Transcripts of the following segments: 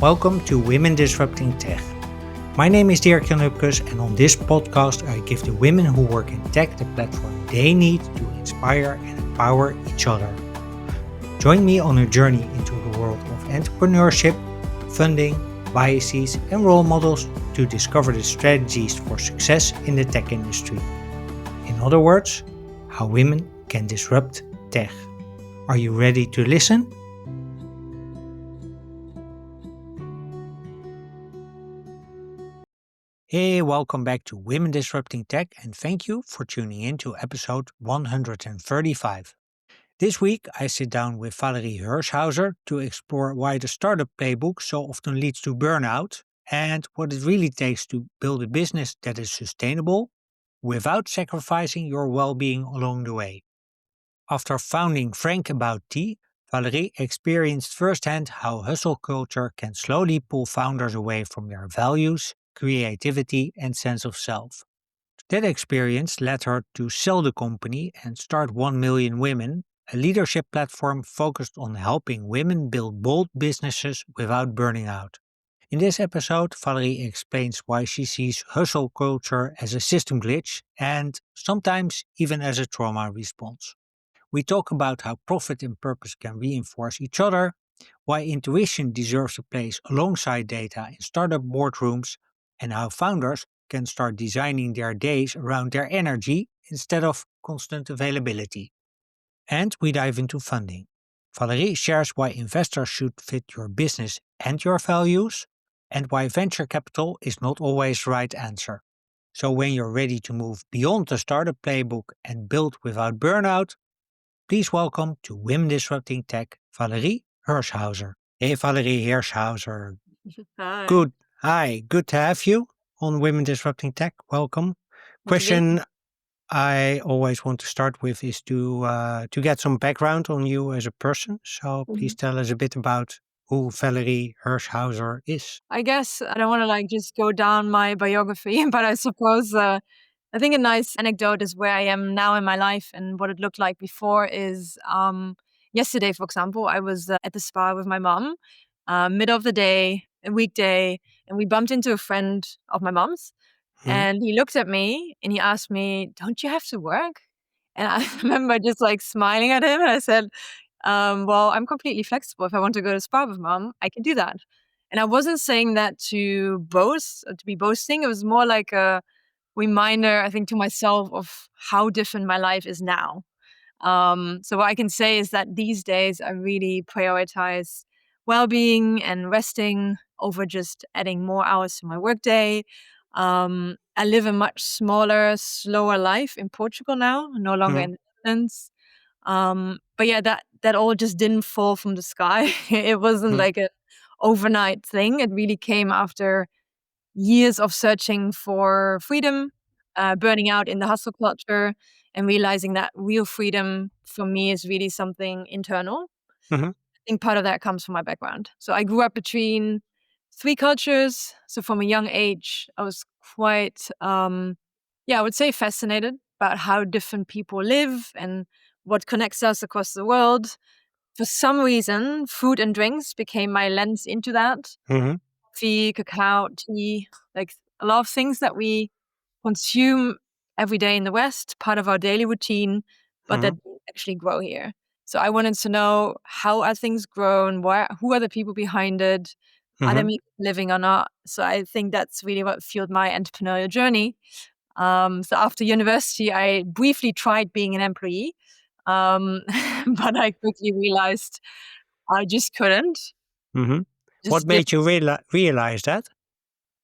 Welcome to Women Disrupting Tech. My name is Dirk Jan Hupkes, and on this podcast I give the women who work in tech the platform they need to inspire and empower each other. Join me on a journey into the world of entrepreneurship, funding, biases and role models to discover the strategies for success in the tech industry. In other words, how women can disrupt tech. Are you ready to listen? Hey, welcome back to Women Disrupting Tech, and thank you for tuning in to episode 135. This week, I sit down with Valerie Hirschhauser to explore why the startup playbook so often leads to burnout and what it really takes to build a business that is sustainable without sacrificing your well-being along the way. After founding Frank About Tea, Valerie experienced firsthand how hustle culture can slowly pull founders away from their values, creativity, and sense of self. That experience led her to sell the company and start 1 Million Women, a leadership platform focused on helping women build bold businesses without burning out. In this episode, Valerie explains why she sees hustle culture as a system glitch and sometimes even as a trauma response. We talk about how profit and purpose can reinforce each other, why intuition deserves a place alongside data in startup boardrooms, and how founders can start designing their days around their energy instead of constant availability. And we dive into funding. Valerie shares why investors should fit your business and your values, and why venture capital is not always the right answer. So when you're ready to move beyond the startup playbook and build without burnout, please welcome to Women Disrupting Tech, Valerie Hirschhauser. Hey, Valerie Hirschhauser. Hi. Good. Hi, good to have you on Women Disrupting Tech. Welcome. Good to be Question I always want to start with is to get some background on you as a person. So here. please tell us a bit about who Valerie Hirschhauser is. I guess I don't want to just go down my biography, but I suppose I think a nice anecdote is where I am now in my life and what it looked like before is yesterday, for example, I was at the spa with my mom, middle of the day, a weekday, and we bumped into a friend of my mom's. Mhm, And he looked at me and he asked me, "Don't you have to work?" And I remember just smiling at him and I said, well, I'm completely flexible. If I want to go to spa with mom, I can do that. And I wasn't saying that to boast, to be boasting. It was more like a reminder, I think, to myself of how different my life is now. So what I can say is that these days I really prioritize well-being and resting over just adding more hours to my workday. I live a much smaller, slower life in Portugal now, no longer mhm, in the Netherlands. But yeah, that all just didn't fall from the sky. It wasn't mhm, like a overnight thing. It really came after years of searching for freedom, burning out in the hustle culture, and realizing that real freedom for me is really something internal. mhm, I think part of that comes from my background. So I grew up between 3 cultures. So from a young age, I was quite, yeah, I would say fascinated about how different people live and what connects us across the world. For some reason, food and drinks became my lens into that. mhm, Coffee, cacao, tea, a lot of things that we consume every day in the West, part of our daily routine, but that mhm, don't actually grow here. So I wanted to know, how are things grown? Who are the people behind it? Are they mhm. making a living or not? So I think that's really what fueled my entrepreneurial journey. So after university, I briefly tried being an employee, um, but I quickly realized I just couldn't. Mhm. What Just did made you realize that?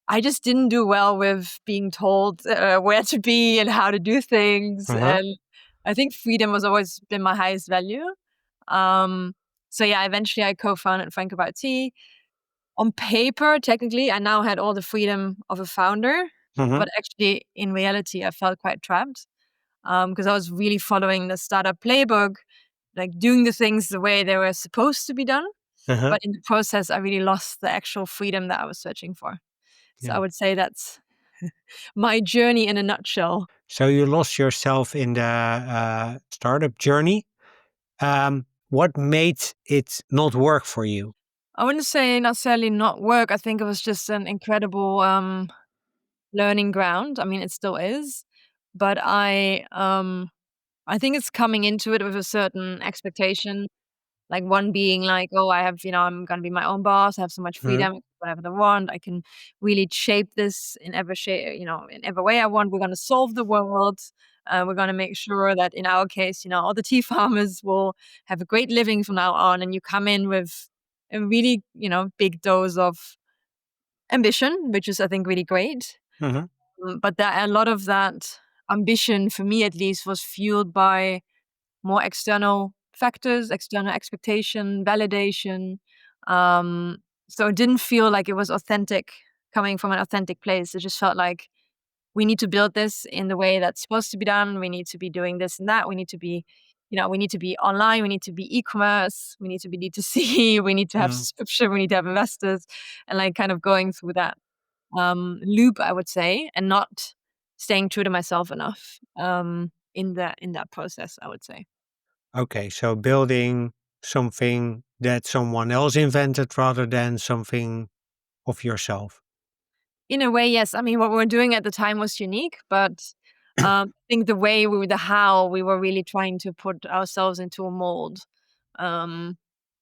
I just didn't do well with being told, where to be and how to do things, Uh-huh. and I think freedom has always been my highest value. Um, so yeah, eventually I co-founded Frank About Tea. On paper, technically, I now had all the freedom of a founder, Mhm, but actually in reality, I felt quite trapped, because I was really following the startup playbook, doing the things the way they were supposed to be done, uh-huh. but in the process, I really lost the actual freedom that I was searching for. So I Yeah. would say that's my journey in a nutshell. So you lost yourself in the startup journey. What made it not work for you? I wouldn't say necessarily not work. I think it was just an incredible learning ground. I mean, it still is, but I think it's coming into it with a certain expectation. Like one being like, "Oh, I have, I'm gonna be my own boss. I have so much Mhm, freedom, whatever I want. I can really shape this in every shape, in every way I want. We're gonna solve the world. We're gonna make sure that in our case, all the tea farmers will have a great living from now on." And you come in with a really, big dose of ambition, which is, I think, really great. mhm, But that a lot of that ambition, for me at least, was fueled by more external factors, external expectation, validation. Um, so it didn't feel like it was authentic, coming from an authentic place. It just felt like we need to build this in the way that's supposed to be done. We need to be doing this and that. We need to be, we need to be online. We need to be e-commerce. We need to be D2C. We need to have mhm. subscription. We need to have investors, and like kind of going through that loop, I would say, and not staying true to myself enough in that process, I would say. Okay, so building something that someone else invented rather than something of yourself. In a way, yes. I mean, what we were doing at the time was unique, but I think the how we were really trying to put ourselves into a mold. Um,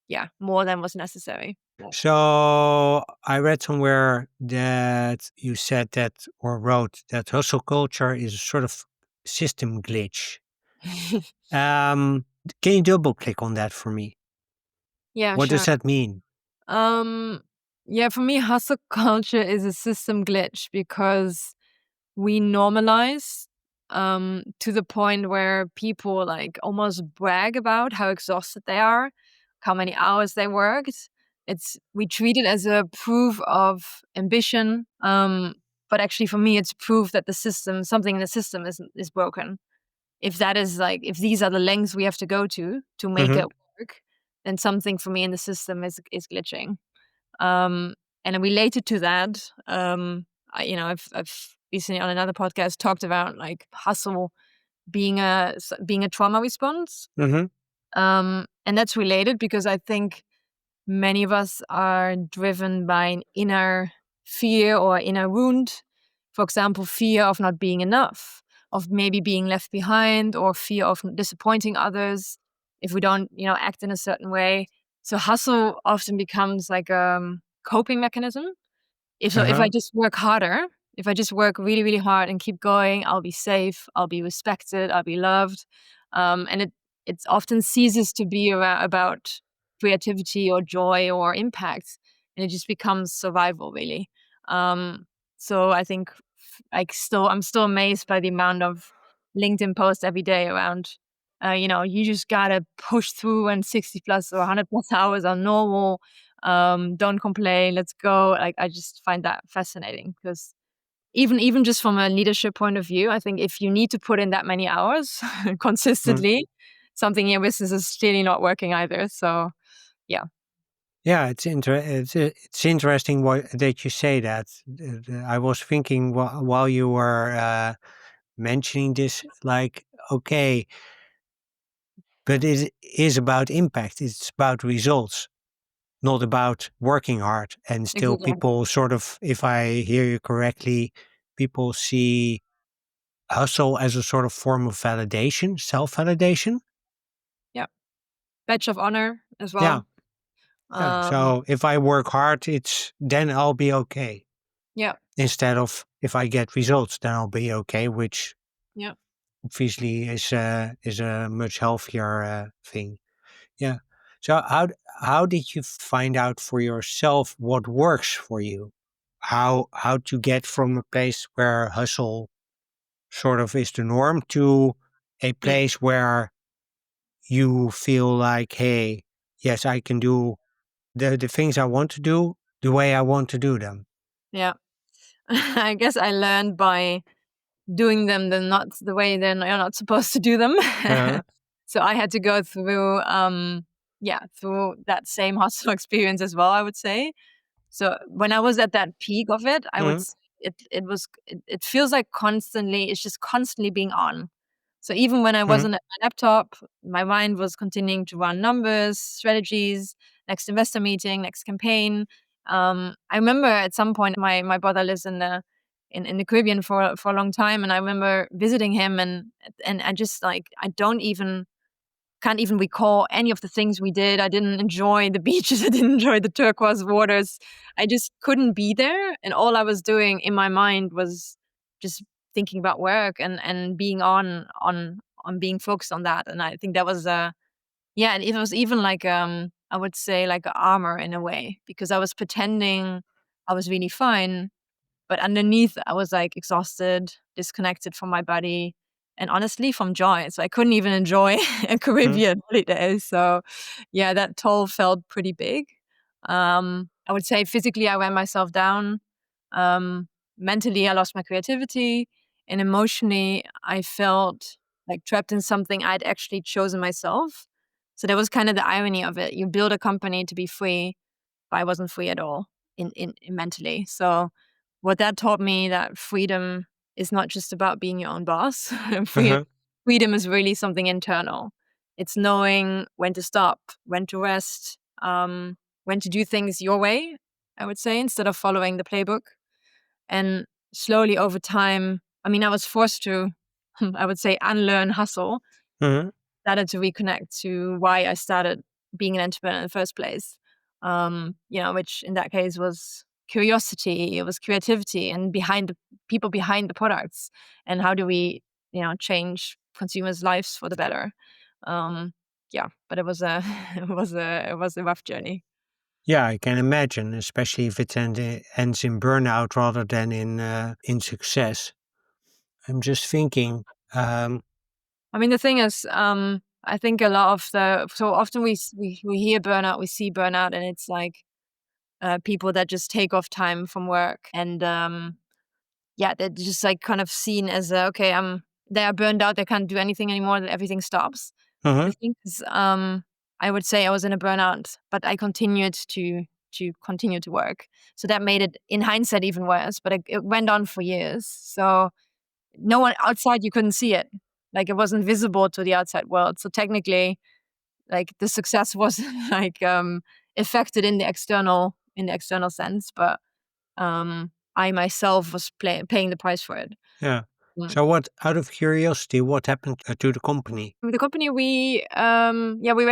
yeah, more than was necessary. So I read somewhere that you said that or wrote that hustle culture is a sort of system glitch. Um, can you double click on that for me? Yeah, What does sure. that mean? Um, yeah, for me, hustle culture is a system glitch because we normalize to the point where people like almost brag about how exhausted they are, how many hours they worked. We treat it as a proof of ambition, but actually for me it's proof that something in the system is broken. If that is like, if these are the lengths we have to go to make Mhm, it work, then something for me in the system is glitching. um, and related to that, I've recently on another podcast talked about like hustle being a trauma response, mhm, and that's related because I think many of us are driven by an inner fear or inner wound. For example, fear of not being enough, of maybe being left behind, or fear of disappointing others if we don't, act in a certain way. So hustle often becomes like a coping mechanism. If I uh-huh, just work harder, if I just work really, really hard and keep going, I'll be safe, I'll be respected, I'll be loved. And it often ceases to be about creativity or joy or impact, and it just becomes survival really. Um, so I think I'm still amazed by the amount of LinkedIn posts every day around you just gotta push through, and 60 plus or 100 plus hours are normal. Don't complain, let's go. Like, I just find that fascinating because even just from a leadership point of view, I think if you need to put in that many hours mm. consistently, something in your business is clearly not working either. So yeah. Yeah, it's interesting that you say that. I was thinking while you were mentioning this, like, okay, but it is about impact. It's about results, not about working hard. And still, Exactly. people sort of, if I hear you correctly, people see hustle as a sort of form of validation, self validation. Yeah. Badge of honor as Yeah, well. yeah. Um, So if I work hard, it's then I'll be okay. yeah. Instead of if I get results, then I'll be okay, which Yeah. obviously is a much healthier thing. Yeah. So how did you find out for yourself what works for you? How to get from a place where hustle sort of is the norm to a Mm, place where you feel like, hey, yes, I can do the things I want to do the way I want to do them. yeah. I guess I learned by doing them not the way then you're not supposed to do them. Uh, So I had to go through through that same hustle experience as well, I would say. So when I was at that peak of it, I would mhm, s it feels like it's just constantly being on. So even when I mhm, wasn't at my laptop, my mind was continuing to run numbers, strategies, next investor meeting, next campaign. I remember at some point my brother lives in the Caribbean for a long time, and I remember visiting him, and I just like I don't even can't even recall any of the things we did. I didn't enjoy the beaches. I didn't enjoy the turquoise waters. I just couldn't be there. And all I was doing in my mind was just thinking about work and being on being focused on that. And I think that was yeah, and it was even like I would say like a armor in a way because I was pretending I was really fine, but underneath, I was like exhausted, disconnected from my body, and honestly from joy. So I couldn't even enjoy a Mhm. Caribbean holiday. So yeah, that toll felt pretty big. I would say physically, I ran myself down. Mentally, I lost my creativity. And emotionally, I felt like trapped in something I'd actually chosen myself. So that was kind of the irony of it. You build a company to be free, but I wasn't free at all in mentally. So what that taught me that freedom is not just about being your own boss. Uh-huh. Freedom is really something internal. It's knowing when to stop, when to rest, when to do things your way, I would say, instead of following the playbook. And slowly over time, I mean, I was forced to, I would say, unlearn hustle, Uh-huh. started to reconnect to why I started being an entrepreneur in the first place. Which in that case was curiosity, it was creativity, and behind the people behind the products, and how do we, change consumers' lives for the better. But it was a it was a rough journey. Yeah, I can imagine, especially if it ends in burnout rather than in success. I'm just thinking. Um, I mean, the thing is, I think a lot of the so often we hear burnout, we see burnout, and it's like people that just take off time from work and yeah, they're just like kind of seen as okay, they are burned out, they can't do anything anymore, that everything stops. The uh-huh. thing is, I would say I was in a burnout, but I continued to continue to work. So that made it, in hindsight, even worse. But it went on for years. So no one outside, you couldn't see it. Like it wasn't visible to the outside world. So technically, like the success was like affected in the external sense, but I myself was paying the price for it. Yeah. Mm. So, what, out of curiosity, what happened to the company? The company we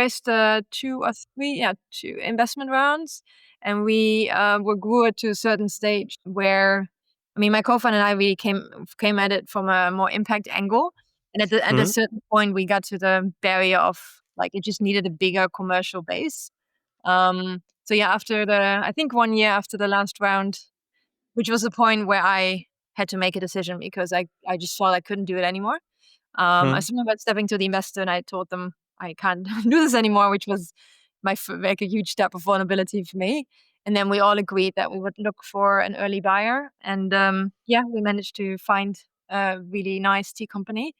raised two investment rounds, and we grew it to a certain stage where, I mean, my co-founder and I really came at it from a more impact angle, and at a Mhm. certain point we got to the barrier of like it just needed a bigger commercial base. So yeah, after I think 1 year after the last round, which was the point where I had to make a decision because I just felt I couldn't do it anymore. I Mhm. still remember stepping to the investor and I told them I can't do this anymore, which was like a huge step of vulnerability for me. And then we all agreed that we would look for an early buyer. And yeah, we managed to find a really nice tea company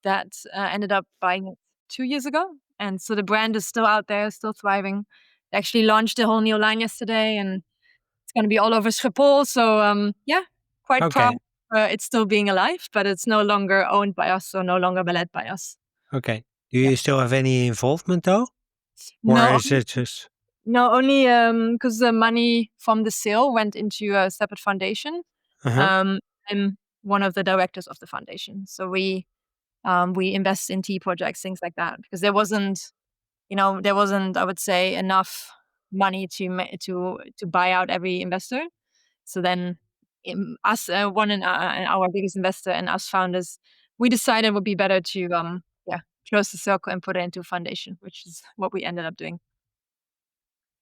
that ended up buying it 2 years ago. And so the brand is still out there, still thriving. They actually launched a whole new line yesterday, and it's gonna be all over Schiphol. So yeah, quite proud. Okay. It's still being alive, but it's no longer owned by us or no longer led by us. Okay. Do Yeah. you still have any involvement though? Or No, is it just. no, only because the money from the sale went into a separate foundation. Uh-huh. Um, I'm one of the directors of the foundation, so we invest in tea projects, things like that, because there wasn't, I would say, enough money to buy out every investor. So then, us, one and our biggest investor and us founders, we decided it would be better to close the circle and put it into a foundation, which is what we ended up doing.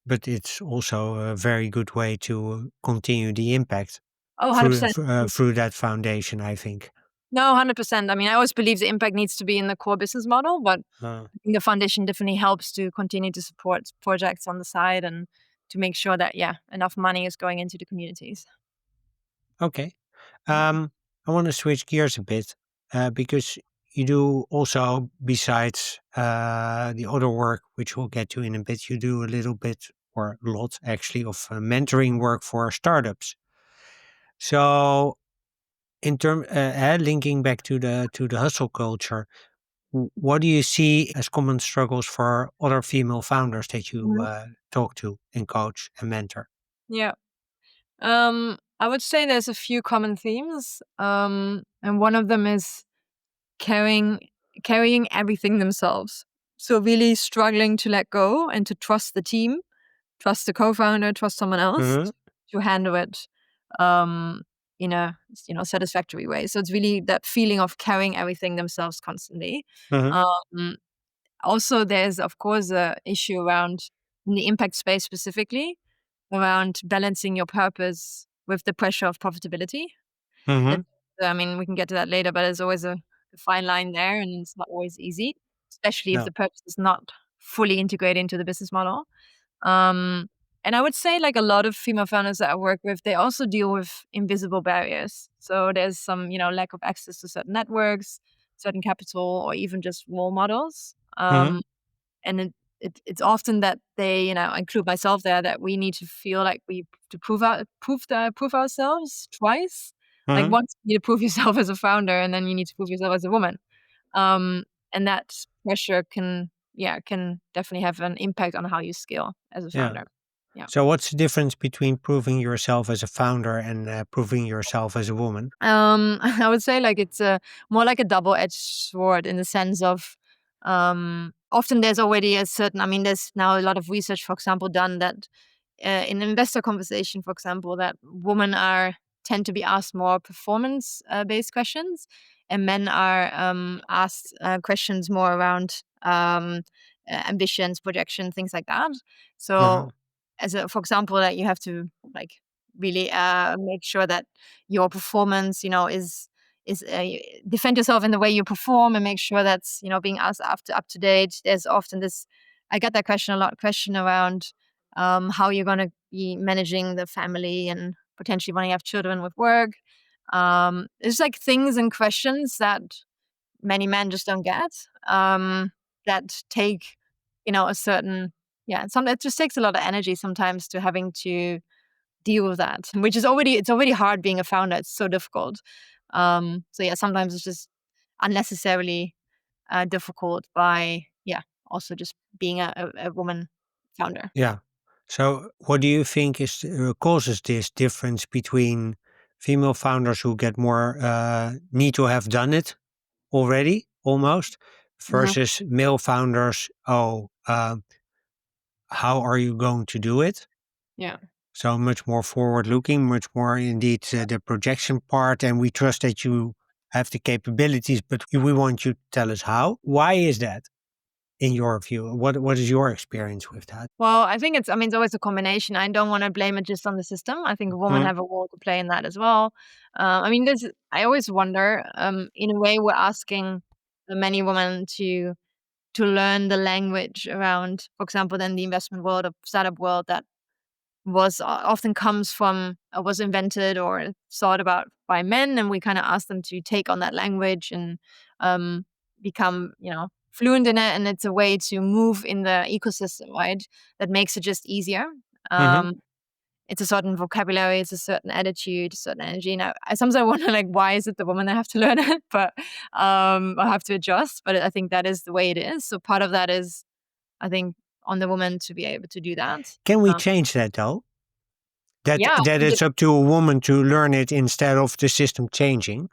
But it's also a very good way to continue the impact Oh, through 100%. through that foundation, I think. No, 100%. I mean, I always believe the impact needs to be in the core business model, but Uh, I think the foundation definitely helps to continue to support projects on the side and to make sure that, yeah, enough money is going into the communities. okay. Yeah. I want to switch gears a bit because you do also, besides the other work, which we'll get to in a bit, you do a little bit or a lot actually of mentoring work for startups. So, linking back to the hustle culture, What do you see as common struggles for other female founders that you Mhm. talk to and coach and mentor? Yeah. I would say there's a few common themes. And one of them is carrying carrying everything themselves. So really struggling to let go and to trust the team, trust the co-founder, trust someone else Hmm. to handle it um in a satisfactory way. So it's really that feeling of carrying everything themselves constantly. Hmm. Um Also there's of course a issue around in the impact space specifically around balancing your purpose with the pressure of profitability. Hmm. That I mean, we can get to that later, but there's always a fine line there, and it's not always easy, especially if No. the purpose is not fully integrated into the business model. Um, and I would say, like a lot of female founders that I work with, they also deal with invisible barriers. So there's some, lack of access to certain networks, certain capital, or even just role models. Hmm. And it's often that they, I include myself there, that we need to feel like we to prove ourselves twice. Like Hmm. once you need to prove yourself as a founder, and then you need to prove yourself as a woman. Um, and that pressure can definitely have an impact on how you scale as a Yeah. founder. Yeah. So, what's the difference between proving yourself as a founder and proving yourself as a woman? I would say like it's a more like a double-edged sword in the sense of often there's already a certain. I mean, there's now a lot of research, for example, done that in investor conversation, for example, that women are tend to be asked more performance based questions, and men are asked questions more around ambitions, projection, things like that. Uh-huh. So, for example, that you have to like really make sure that your performance, is defend yourself in the way you perform and make sure that's being asked up to date. There's often this. I get that question a lot. Question around how you're going to be managing the family and potentially when you have children with work. It's like things and questions that many men just don't get. That take a certain some it just takes a lot of energy sometimes to having to deal with that, which is already hard being a founder. It's so difficult. So yeah, sometimes it's just unnecessarily difficult by also just being a woman founder. Yeah. So, what do you think is causes this difference between female founders who get more need to have done it already, almost, Mhm. versus male founders? Oh, how are you going to do it? Yeah. So much more forward looking, much more indeed the projection part, and we trust that you have the capabilities, but we want you to tell us how. Why is that, in your view? What is your experience with that? Well, I mean, it's always a combination. I don't want to blame it just on the system. I think women Mm, have a role to play in that as well. I mean, I always wonder, in a way, we're asking many women to learn the language around, for example, then the investment world or startup world that often comes from was invented or thought about by men, and we kind of ask them to take on that language and um, become fluent in it, and it's a way to move in the ecosystem, right? That makes it just easier. hmm. um, it's a certain vocabulary, it's a certain attitude, a certain energy. Now I sometimes wonder like why is it the woman that have to learn it, but I have to adjust, but I think that is the way it is. So part of that is, I think, on the woman to be able to do that. Can we um, change that though? That yeah, I that think it's up to a woman to learn it instead of the system changing.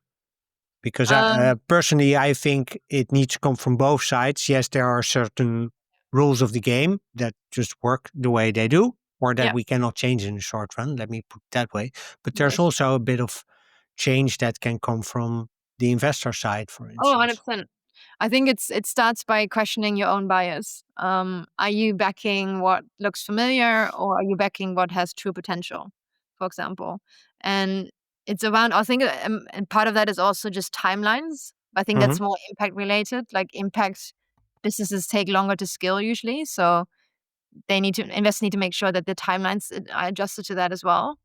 Because um, personally, I think it needs to come from both sides. Yes, there are certain rules of the game that just work the way they do, or that yeah. we cannot change in the short run. Let me put it that way. But there's Yes. also a bit of change that can come from the investor side, for Oh, instance. 100%. I think it starts by questioning your own bias. Are you backing what looks familiar, or are you backing what has true potential, for example? And it's around, I think, and part of that is also just timelines. I think Hmm. that's more impact related. Like impact businesses take longer to scale usually. So investors need to make sure that the timelines are adjusted to that as well.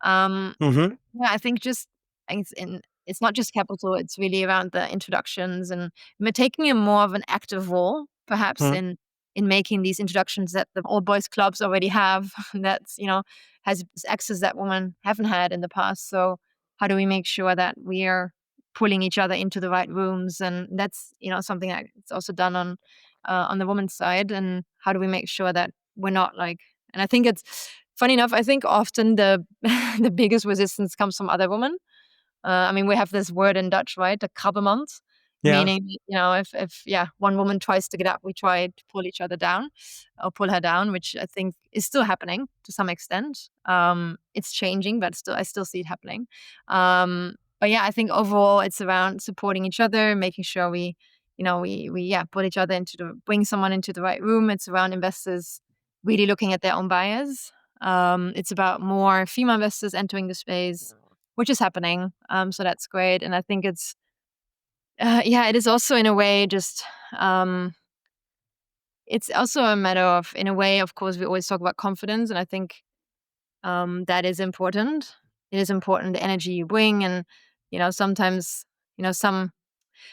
Um, Hmm. Yeah, I think just it's not just capital, it's really around the introductions, and we're taking a more of an active role, perhaps, Hmm. in making these introductions that the old boys clubs already have, that's, has access that women haven't had in the past. So how do we make sure that we are pulling each other into the right rooms, and that's something that it's also done on the woman's side. And how do we make sure that we're not like? And I think it's funny enough. I think often the the biggest resistance comes from other women. I mean, we have this word in Dutch, right? A krabbenmand, Yeah. meaning, if one woman tries to get up, we try to pull each other down or pull her down, which I think is still happening to some extent. It's changing, but I still see it happening. But yeah, I think overall it's around supporting each other, making sure we put each other bring someone into the right room. It's around investors really looking at their own bias. It's about more female investors entering the space, which is happening. So that's great. And I think it is also in a way just, it's also a matter of, in a way, of course, we always talk about confidence. And I think that is important. It is important the energy you bring. And, sometimes,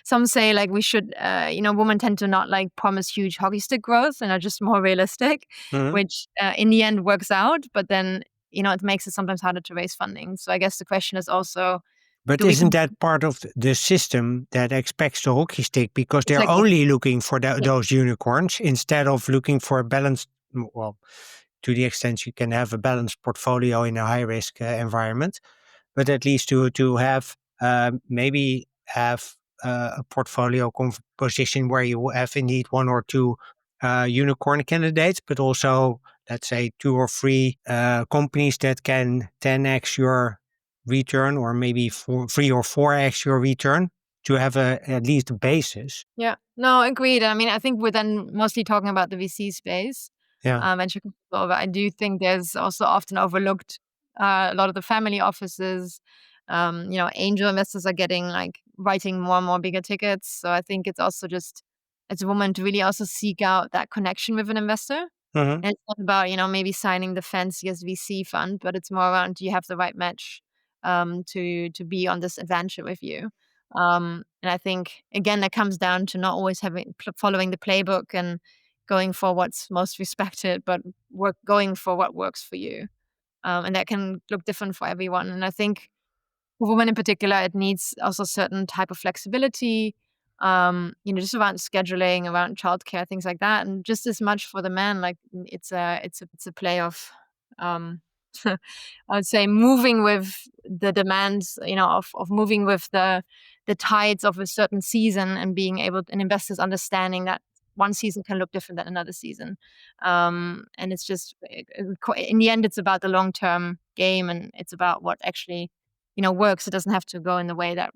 some say like we should, women tend to not like promise huge hockey stick growth and are just more realistic, Mhm. which in the end works out. But then, it makes it sometimes harder to raise funding. So I guess the question is also, But do we isn't com- that part of the system that expects the hockey stick because they're exactly. only looking for Yeah. those unicorns instead of looking for a balanced, well, to the extent you can have a balanced portfolio in a high risk environment, but at least to have maybe have a portfolio composition where you have indeed one or two unicorn candidates, but also let's say two or three companies that can 10x your return or maybe 3 or 4x your return to have at least a basis. Yeah. No, agreed. I mean, I think we're then mostly talking about the VC space, Yeah. venture capital, but I do think there's also often overlooked a lot of the family offices. Angel investors are getting like writing more and more bigger tickets. So I think it's also just as a woman to really also seek out that connection with an investor. Hmm. And it's not about, maybe signing the fanciest VC fund, but it's more around, do you have the right match to be on this adventure with you? And I think again that comes down to not always following the playbook and going for what's most respected, but going for what works for you. And that can look different for everyone. And I think for women in particular, it needs also certain type of flexibility, just around scheduling, around childcare, things like that. And just as much for the man, like it's a play of, um, I would say moving with the demands, of moving with the tides of a certain season and being able and investors understanding that one season can look different than another season. And it's just in the end, it's about the long term game, and it's about what actually works. It doesn't have to go in the way that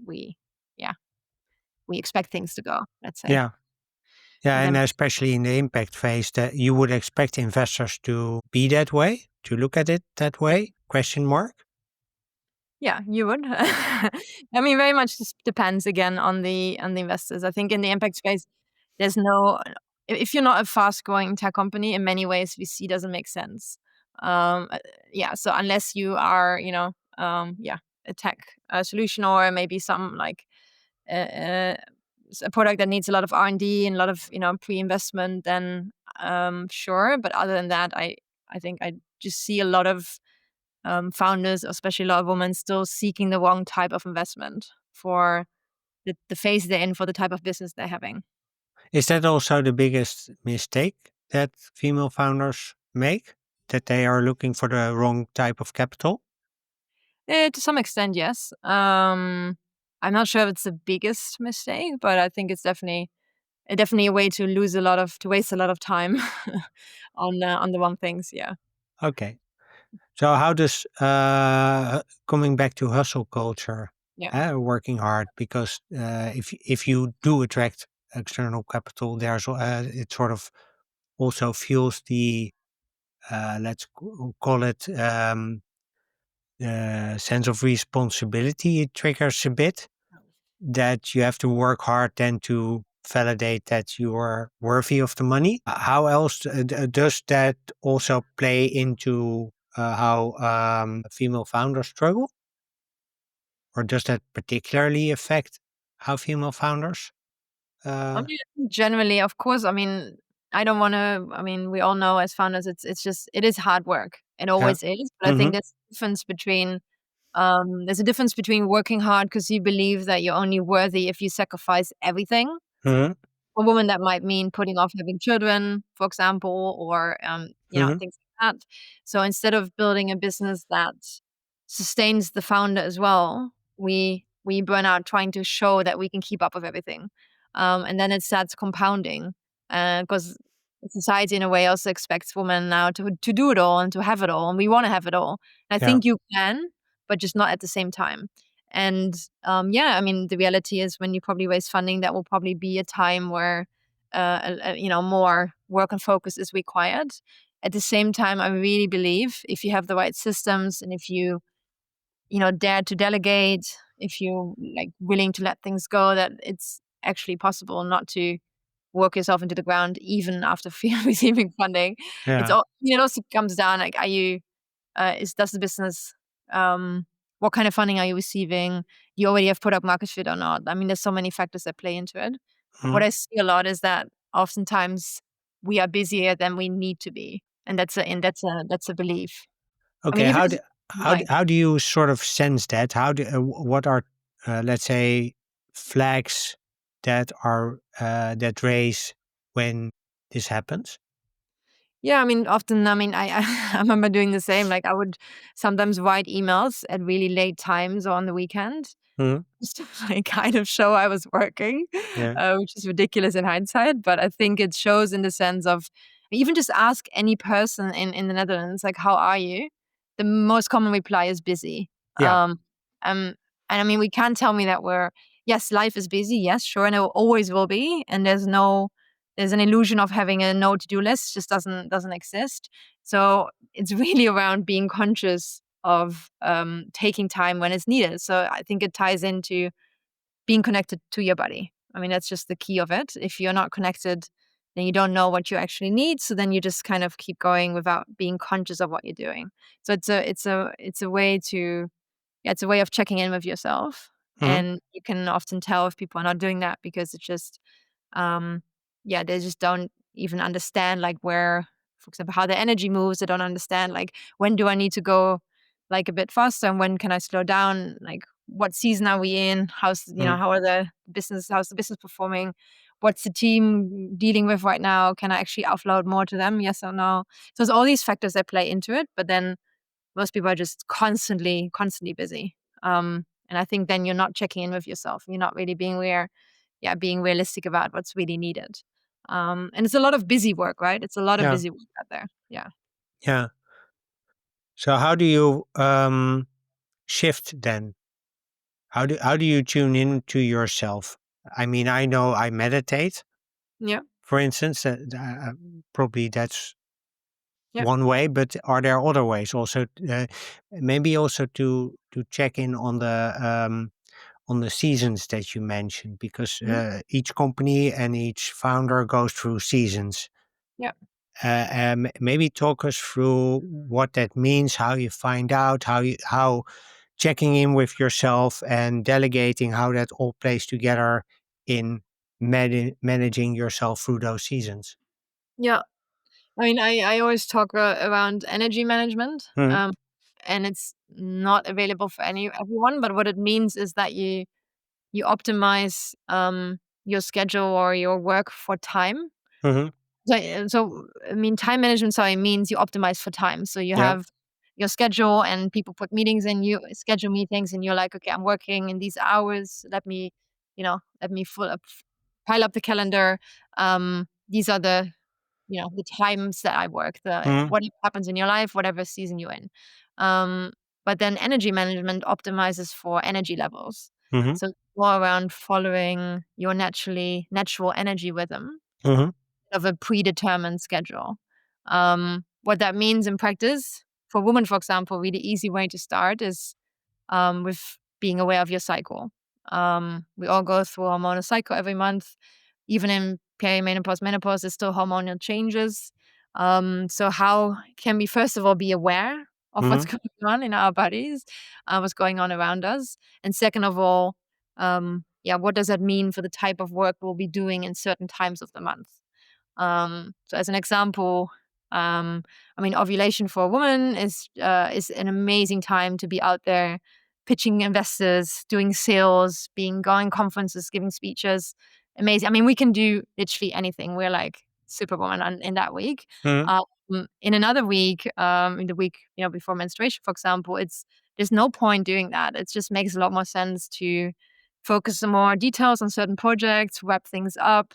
yeah, we expect things to go, let's say. Yeah. Yeah, If that and makes especially in the impact phase, that you would expect investors to be that way, to look at it that way? Question mark. Yeah, you would. I mean, very much just depends again on the investors. I think in the impact space, there's no if you're not a fast growing tech company, in many ways VC doesn't make sense. Uh, yeah, so unless you are, a tech solution or maybe some like uh, uh, a product that needs a lot of R&D and a lot of pre-investment, then sure. But other than that, I think I just see a lot of founders, especially a lot of women, still seeking the wrong type of investment for the phase they're in, for the type of business they're having. Is that also the biggest mistake that female founders make? That they are looking for the wrong type of capital? To some extent, yes. I'm not sure if it's the biggest mistake, but I think it's definitely a way to waste a lot of time on the wrong things. Yeah, Okay. So how does coming back to hustle culture, yeah. working hard? Because if you do attract external capital, it sort of also fuels the call it sense of responsibility. It triggers a bit that you have to work hard then to validate that you are worthy of the money. How else does that also play into how female founders struggle? Or does that particularly affect how female founders? I Uh, mean, I think generally, of course. I mean, I don't want to. I mean, we all know as founders, it is hard work. It yeah. always is. But I think Hmm. there's a difference between There's a difference between working hard because you believe that you're only worthy if you sacrifice everything. Mhm. For women, that might mean putting off having children, for example, or Mhm. things like that. So instead of building a business that sustains the founder as well, we burn out trying to show that we can keep up with everything, and then it starts compounding because society in a way also expects women now to do it all and to have it all, and we want to have it all. And I Yeah. think you can, but just not at the same time. And yeah, I mean, the reality is when you probably raise funding, that will probably be a time where, more work and focus is required. At the same time, I really believe if you have the right systems and if you dare to delegate, if you like willing to let things go, that it's actually possible not to work yourself into the ground even after receiving funding. It's Yeah. all, it also comes down like, are you is does the business what kind of funding are you receiving? Do you already have product market fit or not? I mean, there's so many factors that play into it. What Mhm. I see a lot is that oftentimes we are busier than we need to be, and that's a belief. I mean, Okay. even How just do how do, like how do you sort of sense that? What are let's say flags that raise when this happens? yeah, I mean, often, I mean, I remember doing the same. Like, I would sometimes write emails at really late times or on the weekend, Mhm. just to like kind of show I was working, Yeah. which is ridiculous in hindsight. But I think it shows in the sense of even just ask any person in the Netherlands, like, how are you? The most common reply is busy. Yeah. Um, and I mean, we can't tell me that yes, life is busy. Yes, sure. And it always will be. And there's an illusion of having a no to-do list just doesn't exist. So it's really around being conscious of taking time when it's needed. So I think it ties into being connected to your body. I mean, that's just the key of it. If you're not connected, then you don't know what you actually need. So then you just kind of keep going without being conscious of what you're doing. So it's a way to yeah, it's a way of checking in with yourself. Mhm. And you can often tell if people are not doing that because it's just um, yeah, they just don't even understand like where, for example, how the energy moves. They don't understand like when do I need to go like a bit faster and when can I slow down? Like what season are we in? Mhm. How's the business performing? What's the team dealing with right now? Can I actually offload more to them? Yes or no? So there's all these factors that play into it, but then most people are just constantly busy. And I think then you're not checking in with yourself. You're not really being realistic about what's really needed. And it's a lot of busy work, right? It's a lot of Yeah. busy work out there. Yeah. Yeah. So how do you shift then? How do you tune in to yourself? I mean, I know I meditate, Yeah. for instance. Probably that's Yeah. one way, but are there other ways also? Maybe also to check in on the seasons that you mentioned, because Mhm. each company and each founder goes through seasons. Yeah. Maybe talk us through what that means, how you find out, how checking in with yourself and delegating, how that all plays together in managing yourself through those seasons. Yeah. I mean, I always talk around energy management, Mhm. and it's not available for everyone. But what it means is that you optimize your schedule or your work for time. Mhm. I mean, time management, sorry, means you optimize for time. So you Yeah. have your schedule and people put meetings in, you schedule meetings and you're like, okay, I'm working in these hours. Let me pile up the calendar. These are the times that I work, Mhm. what happens in your life, whatever season you're in. Um, but then energy management optimizes for energy levels. Mhm. So it's more around following your natural energy rhythm Mhm. of a predetermined schedule. What that means in practice for women, for example, really easy way to start is with being aware of your cycle. We all go through a hormonal cycle every month. Even in perimenopause, menopause, there's still hormonal changes. So how can we first of all be aware of what's Mhm. going on in our bodies, what's going on around us, and second of all, yeah, what does that mean for the type of work we'll be doing in certain times of the month? So as an example, I mean, ovulation for a woman is an amazing time to be out there pitching investors, doing sales, going conferences, giving speeches. Amazing. I mean, we can do literally anything. We're like superwoman in that week. Mhm. In another week, in the week before menstruation, for example, there's no point doing that. It just makes a lot more sense to focus on more details on certain projects, wrap things up,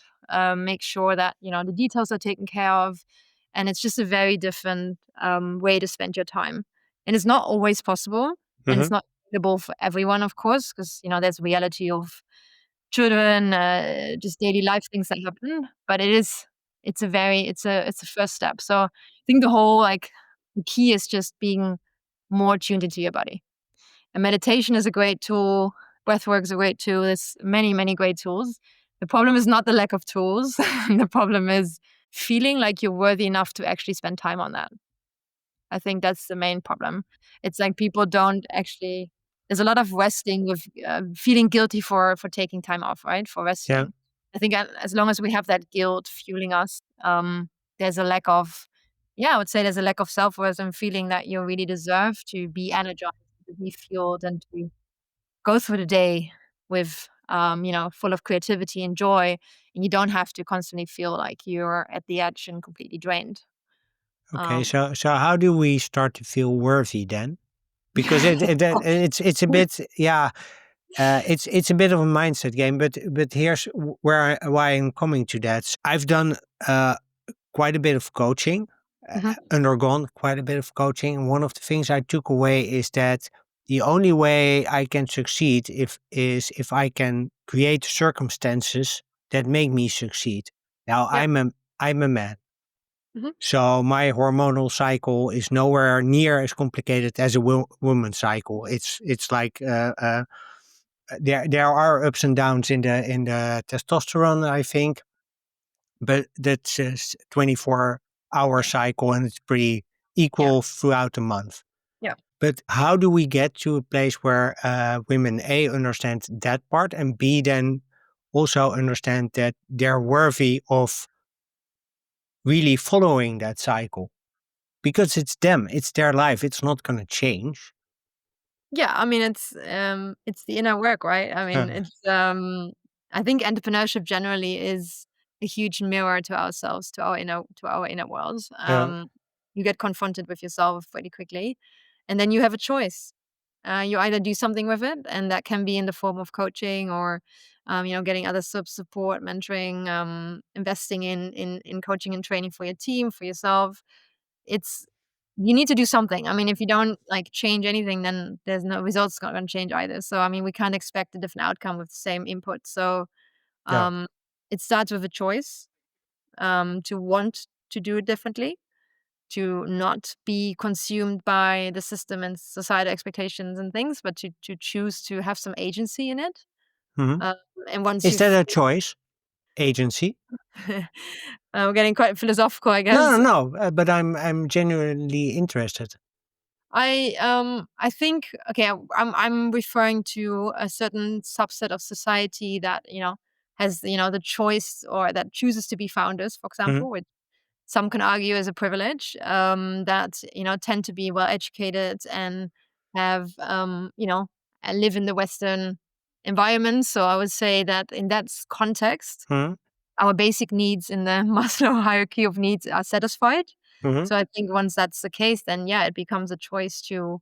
make sure that the details are taken care of, and it's just a very different way to spend your time. And it's not always possible, and it's Mhm. not available for everyone, of course, because there's reality of children, just daily life things that happen. But it's a first step. So I think the key is just being more tuned into your body. And meditation is a great tool. Breathwork is a great tool. There's many, many great tools. The problem is not the lack of tools. The problem is feeling like you're worthy enough to actually spend time on that. I think that's the main problem. It's like people don't actually. There's a lot of resting with feeling guilty for taking time off, right? For Yeah. resting. I think as long as we have that guilt fueling us, there's a lack of, yeah, I would say there's a lack of self-worth and feeling that you really deserve to be energized, to be fueled, and to go through the day with, full of creativity and joy, and you don't have to constantly feel like you're at the edge and completely drained. Okay. Um, So how do we start to feel worthy then? Because it's a bit, yeah, it's a bit of a mindset game. But here's why I'm coming to that. I've done uh, quite a bit of coaching, mhm, undergone quite a bit of coaching, and one of the things I took away is that the only way I can succeed if I can create circumstances that make me succeed. Now yeah, I'm a man. mhm, So my hormonal cycle is nowhere near as complicated as a woman's cycle. It's like there are ups and downs in the testosterone, I think, but that's a 24-hour yeah, cycle and it's pretty yeah, equal throughout the month. yeah. But how do we get to a place where women A understand that part and B then also understand that they're worthy of really following that cycle? Because it's them, it's their life, it's not gonna change. Yeah, I mean, it's the inner work, right? I mean, Uh, I think entrepreneurship generally is a huge mirror to ourselves, to our inner world. yeah. You get confronted with yourself pretty quickly, and then you have a choice. You either do something with it, and that can be in the form of coaching or, getting other support, mentoring, investing in coaching and training for your team, for yourself. It's You need to do something. I mean, if you don't, like, change anything, then there's no results not gonna change either. So, I mean, we can't expect a different outcome with the same input. So, Yeah. um, it starts with a choice, to want to do it differently, to not be consumed by the system and societal expectations and things, but to choose to have some agency in it. Mhm. Um, and once Is you've that a choice? Agency? we're getting quite philosophical, I No, guess. no, no, but I'm genuinely interested. I think, okay, I'm referring to a certain subset of society that, has, the choice, or that chooses to be founders, for Mhm. example, which some can argue is a privilege, that, tend to be well educated and have, live in the Western environment. So I would say that in that context, Mhm. our basic needs in the Maslow hierarchy of needs are satisfied. Mhm. So I think once that's the case, then yeah, it becomes a choice to,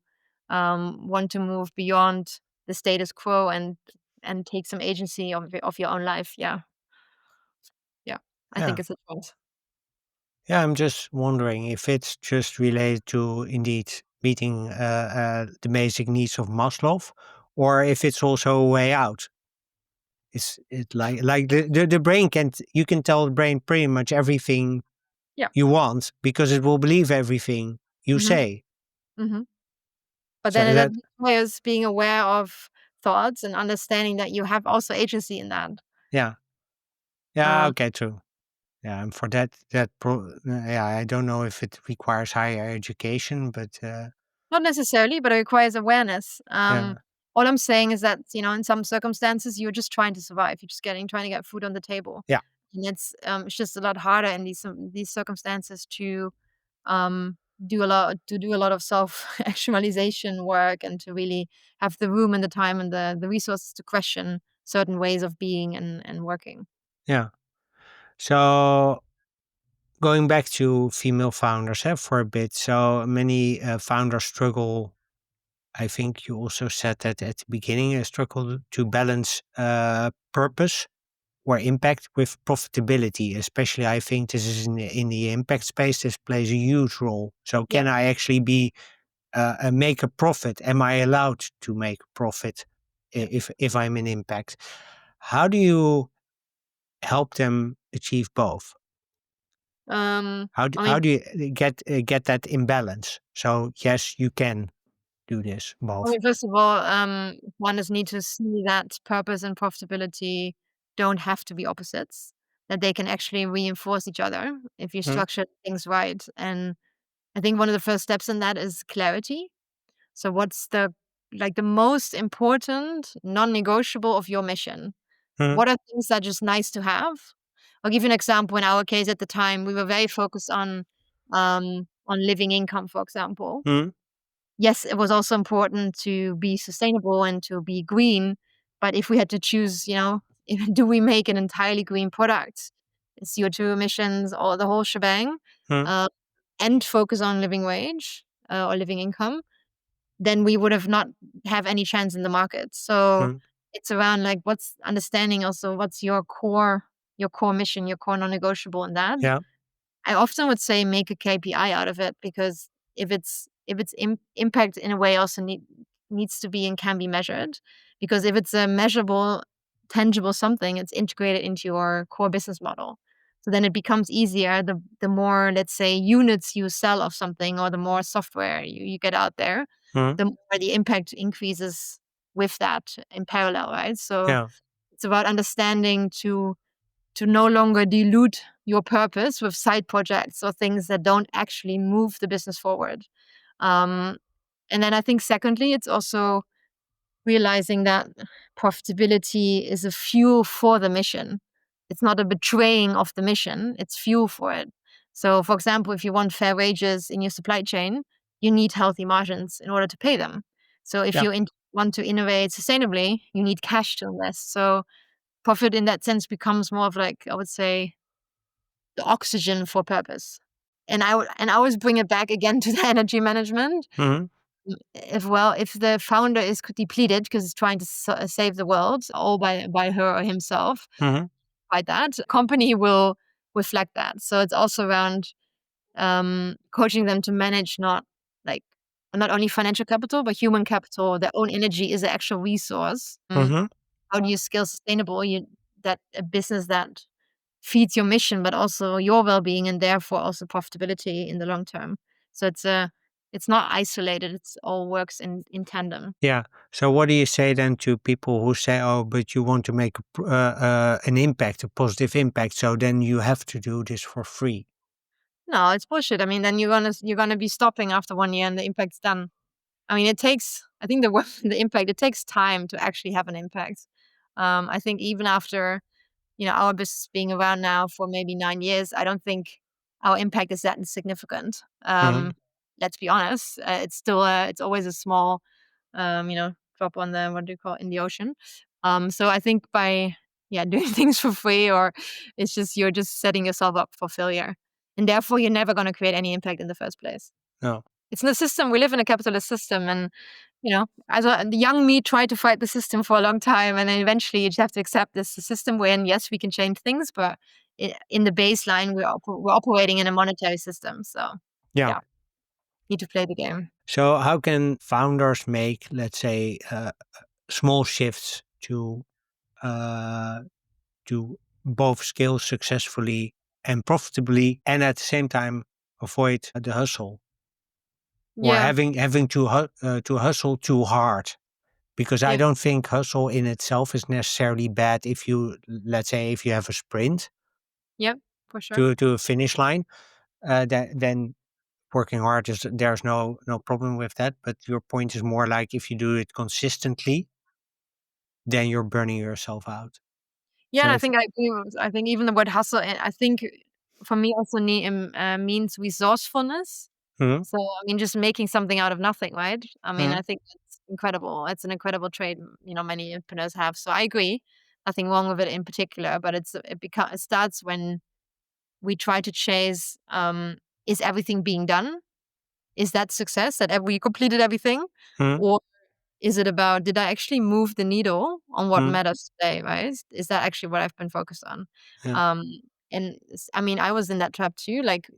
want to move beyond the status quo and take some agency of your own life. Yeah, yeah, I think Yeah. it's a choice. Yeah, I'm just wondering if it's just related to indeed meeting the basic needs of Maslow, or if it's also a way out. It's it like the brain can you can tell the brain pretty much everything Yeah. you want because it will believe everything you Mhm. say. Mhm. But So then that that requires being aware of thoughts and understanding that you have also agency in that. yeah. Yeah, Um, okay, true. Yeah, and for yeah, I don't know if it requires higher education, but Not necessarily, but it requires awareness. yeah. All I'm saying is that, in some circumstances, you're just trying to survive. You're just trying to get food on the table, Yeah. and it's just a lot harder in these circumstances to do a lot of self actualization work, and to really have the room and the time and the resources to question certain ways of being and working. Yeah. So going back to female founders for a bit. So many founders struggle. I think you also said that at the beginning, struggle to balance purpose or impact with profitability. Especially, I think this is in the impact space. This plays a huge role. So, Yeah. can I actually be make a profit? Am I allowed to make a profit if I'm in impact? How do you help them achieve both? I How mean, do you get that imbalance? So yes, you can do this both. First of all, one just need to see that purpose and profitability don't have to be opposites, that they can actually reinforce each other if you Mm, structure things right. And I think one of the first steps in that is clarity. So what's the most important non-negotiable of your mission? mm, What are things that are just nice to have? I'll give you an example. In our case at the time, we were very focused on living income, for example. mm, Yes, it was also important to be sustainable and to be green, but if we had to choose, do we make an entirely green product, CO2 emissions or the whole shebang, mm, uh, and focus on living wage, or living income, then we would have not have any chance in the market. So mm. it's around like what's understanding also what's your core mission, your core non-negotiable in that. Yeah. I often would say make a KPI out of it, because if it's impact in a way also needs to be and can be measured, because if it's a measurable, tangible something, it's integrated into your core business model. So then it becomes easier the more, let's say, units you sell of something, or the more software you get out there, Mm, the more the impact increases with that in parallel, right? So yeah. it's about understanding to no longer dilute your purpose with side projects or things that don't actually move the business forward. Um, and then I think, secondly, it's also realizing that profitability is a fuel for the mission. It's not a betraying of the mission, it's fuel for it. So, for example, if you want fair wages in your supply chain, you need healthy margins in order to pay them. So, if Yeah. you want to innovate sustainably, you need cash to invest. So, profit in that sense becomes more of, like, I would say, the oxygen for purpose. And I always bring it back again to the energy management. Mm, If the founder is depleted because he's trying to save the world all by her or himself, mm, by that company will reflect that. So it's also around coaching them to manage not only financial capital but human capital. Their own energy is an actual resource. mhm. How do you scale sustainable? That a business that feeds your mission, but also your well-being, and therefore also profitability in the long term. So it's not isolated. It's all works in tandem. Yeah. So what do you say then to people who say, "Oh, but you want to make an impact, a positive impact, so then you have to do this for free"? No, it's bullshit. I mean, then you're gonna be stopping after 1 year and the impact's done. I mean, it takes. I think the work, the impact. It takes time to actually have an impact. I think even after our business being around now for maybe 9 years, I don't think our impact is that insignificant. Mhm, Let's be honest. It's always a small, drop on the, what do you call it, in the ocean. So I think by doing things for free, or it's just you're just setting yourself up for failure, and therefore you're never going to create any impact in the first place. no. It's in the system. We live in a capitalist system, and as the young me tried to fight the system for a long time, and then eventually you just have to accept this the system we're in. Yes, we can change things, but in the baseline, we're operating in a monetary system. So Yeah. yeah, need to play the game. So how can founders make, let's say, small shifts uh, to both scale successfully and profitably, and at the same time avoid the hustle or Yeah, having to hustle too hard? Because I yeah, don't think hustle in itself is necessarily bad if you, let's say, if you have a sprint yeah, for sure. to a finish line, then working hard is there's no problem with that. But your point is more like if you do it consistently, then you're burning yourself out. Yeah, So and I if think I agree. I think even the word hustle, I think for me also means resourcefulness. Mhm. So, I mean, just making something out of nothing, right? I mean, I Mhm. think it's incredible. It's an incredible trait, many entrepreneurs have. So I agree. Nothing wrong with it in particular, but it starts when we try to chase, is everything being done? Is that success that we completed everything? Mhm. Or is it about, did I actually move the needle on what Mhm. matters today, right? Is that actually what I've been focused on? Yeah. Um, I mean, I was in that trap too. Like,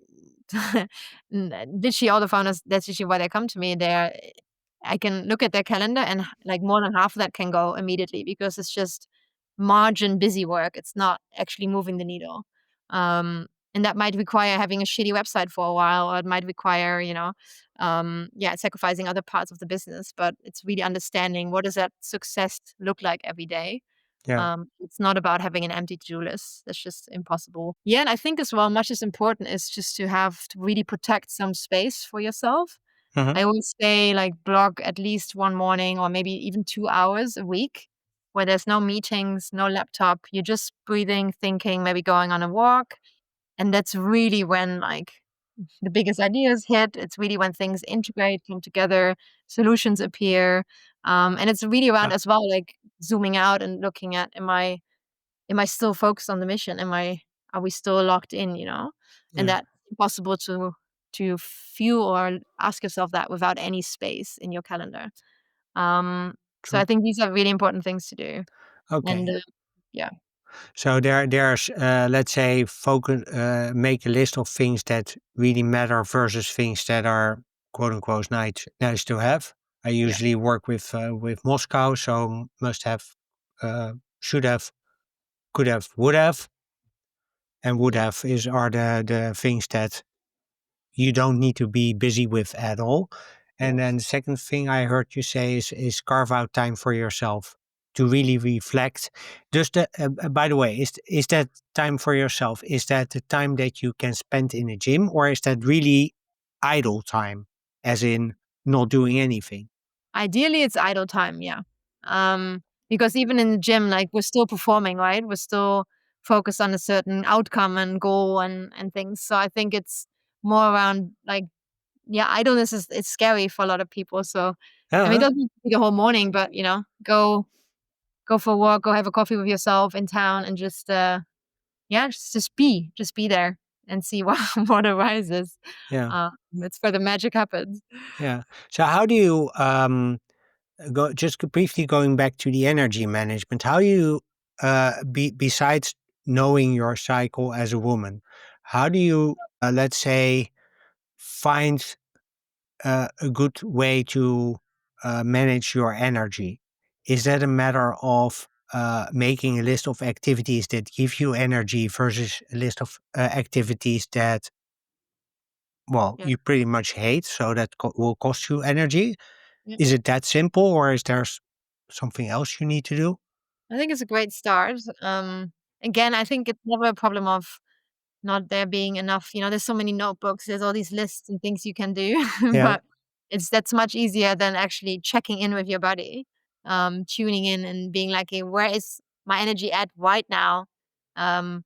literally, all the founders, that's usually why they come to me. I can look at their calendar and like more than half of that can go immediately because it's just margin busy work. It's not actually moving the needle. And that might require having a shitty website for a while, or it might require, yeah, sacrificing other parts of the business. But it's really understanding, what does that success look like every day. Yeah. It's not about having an empty to-do list. That's just impossible. Yeah, and I think as well, much as important is just to really protect some space for yourself. Mhm. I always say, like, block at least one morning or maybe even 2 hours a week where there's no meetings, no laptop. You're just breathing, thinking, maybe going on a walk. And that's really when, like, the biggest ideas hit. It's really when things integrate, come together, solutions appear. And it's really around Yeah. as well, like, zooming out and looking at, am I still focused on the mission? Are we still locked in, And Yeah. that's impossible to feel or ask yourself that without any space in your calendar. So I True. think these are really important things to do. And Okay. yeah, So there's let's say focus make a list of things that really matter versus things that are quote unquote nice to have. I yeah, usually work with Moscow, so must have, should have, could have, would have, and would yeah, have is are the things that you don't need to be busy with at all. And then yes. the second thing I heard you say is carve out time for yourself to really reflect. Just by the way, is that time for yourself? Is that the time that you can spend in a gym, or is that really idle time, as in not doing anything? Ideally, it's idle time, yeah. Because even in the gym, like, we're still performing, right? We're still focused on a certain outcome and goal and things. So I think it's more around, like, yeah, idleness is it's scary for a lot of people. So I mean, it Uh-huh. doesn't take a whole morning, but go for a walk, go have a coffee with yourself in town, and just yeah, just be there and see what what arises. Yeah, It's where the magic happens. yeah. So how do you briefly going back to the energy management? How do you besides knowing your cycle as a woman, how do you let's say find a good way to manage your energy? Is that a matter of making a list of activities that give you energy versus a list of activities that, well, Yeah. you pretty much hate, so that will cost you energy? Yeah. Is it that simple, or is there something else you need to do? I think it's a great start. Again, I think it's never a problem of not there being enough. There's so many notebooks, there's all these lists and things you can do, Yeah. but that's much easier than actually checking in with your body, tuning in and being like, "Hey, where is my energy at right now? Um,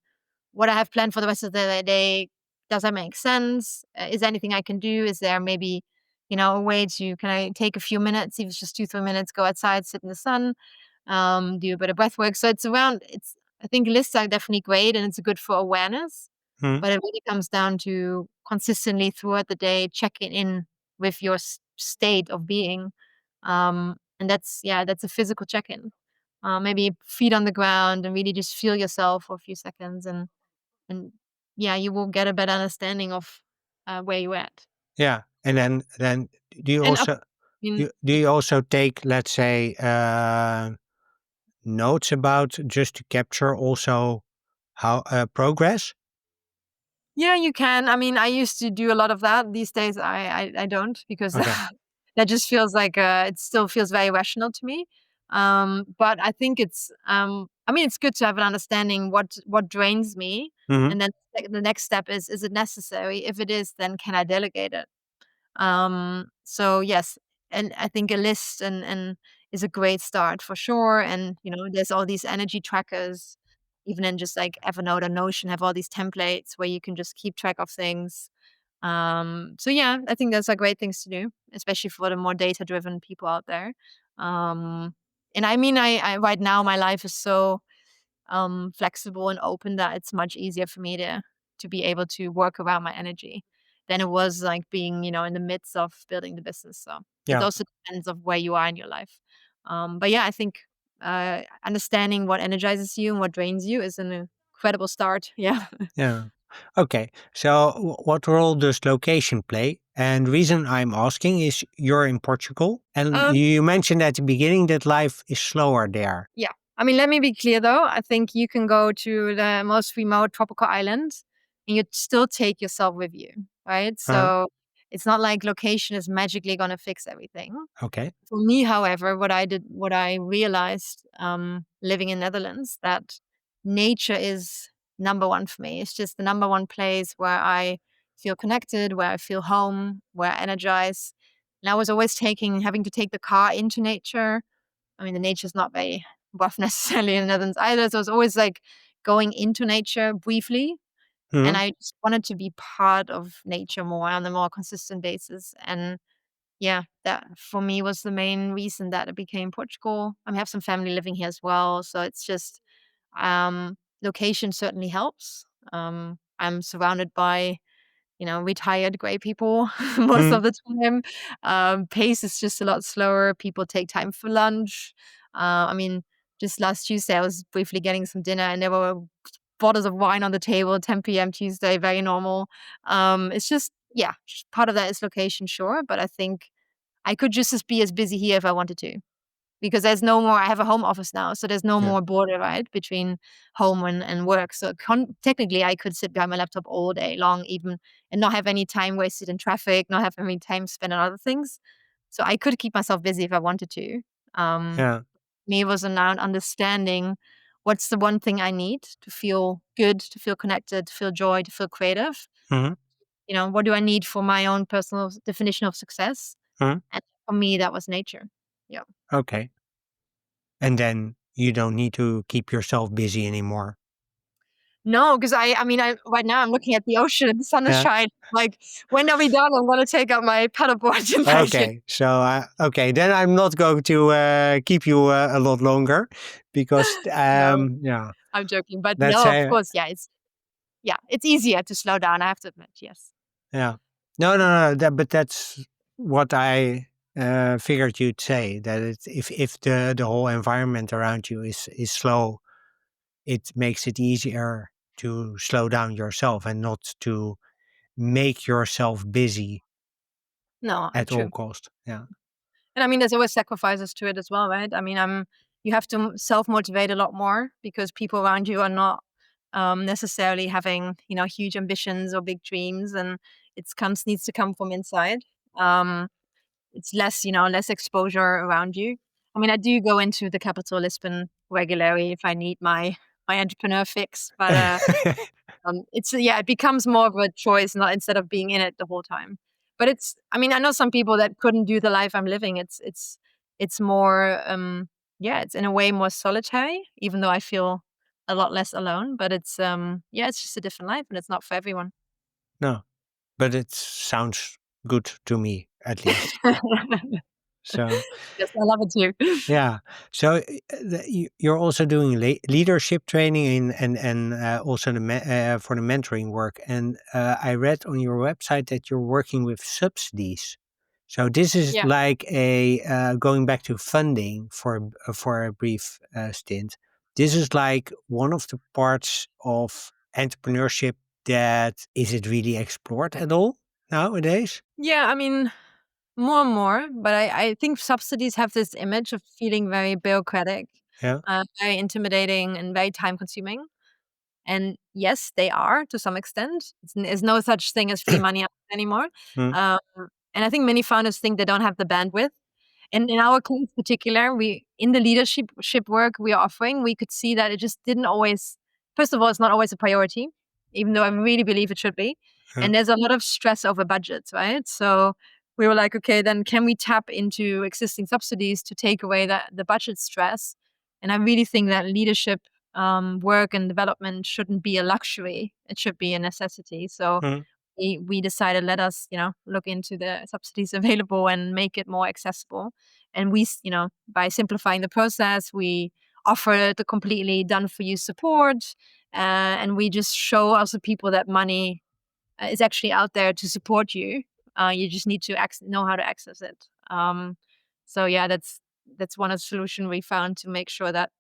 what I have planned for the rest of the day, does that make sense? Is there anything I can do? Is there maybe, a way can I take a few minutes, even if it's just 2, 3 minutes, go outside, sit in the sun, do a bit of breath work." So I think lists are definitely great and it's good for awareness, Hmm. but it really comes down to consistently throughout the day checking in with your state of being. And that's a physical check-in. Maybe feet on the ground and really just feel yourself for a few seconds, and yeah, you will get a better understanding of where you're at. Yeah. And then do you And also mean, do you also take, let's say, notes about, just to capture also how progress? yeah, you can. I mean, I used to do a lot of that. These days, I don't, because Okay. that just feels like it still feels very rational to me. But I think I mean, it's good to have an understanding what drains me, Hmm. and then the next step is it necessary? If it is, then can I delegate it? So yes, and I think a list and is a great start for sure. And there's all these energy trackers, even in just like Evernote or Notion, have all these templates where you can just keep track of things. So yeah, I think those are great things to do, especially for the more data driven people out there. Um, and I mean, I right now my life is so flexible and open that it's much easier for me to be able to work around my energy than it was like being, in the midst of building the business. So it Yeah. also depends of where you are in your life. But yeah, I think understanding what energizes you and what drains you is an incredible start. Yeah. Yeah. Okay. So, what role does location play? And reason I'm asking is you're in Portugal, and Um, you mentioned at the beginning that life is slower there. Yeah. I mean, let me be clear though. I think you can go to the most remote tropical island and you'd still take yourself with you, right? Huh? So it's not like location is magically going to fix everything. Okay. For me, however, what I realized living in Netherlands, that nature is number one for me. It's just the number one place where I feel connected, where I feel home, where I energize. And I was always having to take the car into nature. I mean, the nature's not very rough necessarily in the Netherlands either. So I was always like going into nature briefly. And Hmm. I just wanted to be part of nature more on a more consistent basis. And yeah, that for me was the main reason that it became Portugal. I have some family living here as well. So it's just location certainly helps. I'm surrounded by retired gray people most Hmm. of the time. Pace is just a lot slower. People take time for lunch. I mean, just last Tuesday, I was briefly getting some dinner and there were bottles of wine on the table, 10 p.m. Tuesday, very normal. It's just, yeah, part of that is location, sure. But I think I could just as be as busy here if I wanted to because there's no more I have a home office now, so there's no Yeah. more border, right, between home and work. So technically, I could sit behind my laptop all day long even and not have any time wasted in traffic, not have any time spent on other things. So I could keep myself busy if I wanted to. Um, Yeah. Me was around understanding what's the one thing I need to feel good, to feel connected, to feel joy, to feel creative. Hmm. What do I need for my own personal definition of success? Hmm. And for me, that was nature. Yeah. Okay. And then you don't need to keep yourself busy anymore. No, because I right now I'm looking at the ocean and the sun is Yeah. shining. Like, when are we done? I'm gonna take out my paddleboard and like Okay. So, okay, then I'm not going to keep you a lot longer because, no, yeah, I'm joking. But that's no, of a course, it's easier to slow down, I have to admit, yes. yeah. No, no, no. But that's what I figured you'd say. That if the whole environment around you is slow, it makes it easier to slow down yourself and not to make yourself busy No, at all true. cost. Yeah. And I mean, there's always sacrifices to it as well, right? I mean, you have to self-motivate a lot more because people around you are not necessarily having, huge ambitions or big dreams, and needs to come from inside. Um, it's less exposure around you. I mean, I do go into the capital Lisbon regularly if I need my entrepreneur fix, but it becomes more of a choice, not instead of being in it the whole time. But I mean, I know some people that couldn't do the life I'm living. It's more, it's in a way more solitary, even though I feel a lot less alone. But it's just a different life, and it's not for everyone. No, but it sounds good to me at least. So Yes, I love it too. yeah. So you're also doing leadership training and also for the mentoring work. And I read on your website that you're working with subsidies. So this is Yeah. like a going back to funding for a brief stint. This is like one of the parts of entrepreneurship that is it really explored at all nowadays? Yeah, I mean, more and more, but I think subsidies have this image of feeling very bureaucratic, Yeah. very intimidating, and very time consuming. And yes, they are to some extent. There's no such thing as free money anymore. Mm, Um, and I think many founders think they don't have the bandwidth. And in our case particular, we in the leadership work we are offering, we could see that it just didn't always first of all, it's not always a priority, even though I really believe it should be. yeah. And there's a lot of stress over budgets, right? So we were like, okay, then can we tap into existing subsidies to take away the budget stress? And I really think that leadership work and development shouldn't be a luxury. It should be a necessity. So Mm, we decided, let us, look into the subsidies available and make it more accessible. And by simplifying the process, we offer the completely done for you support. And we just show also people that money is actually out there to support you. You just need to know how to access it. So yeah, that's one of the solution we found to make sure that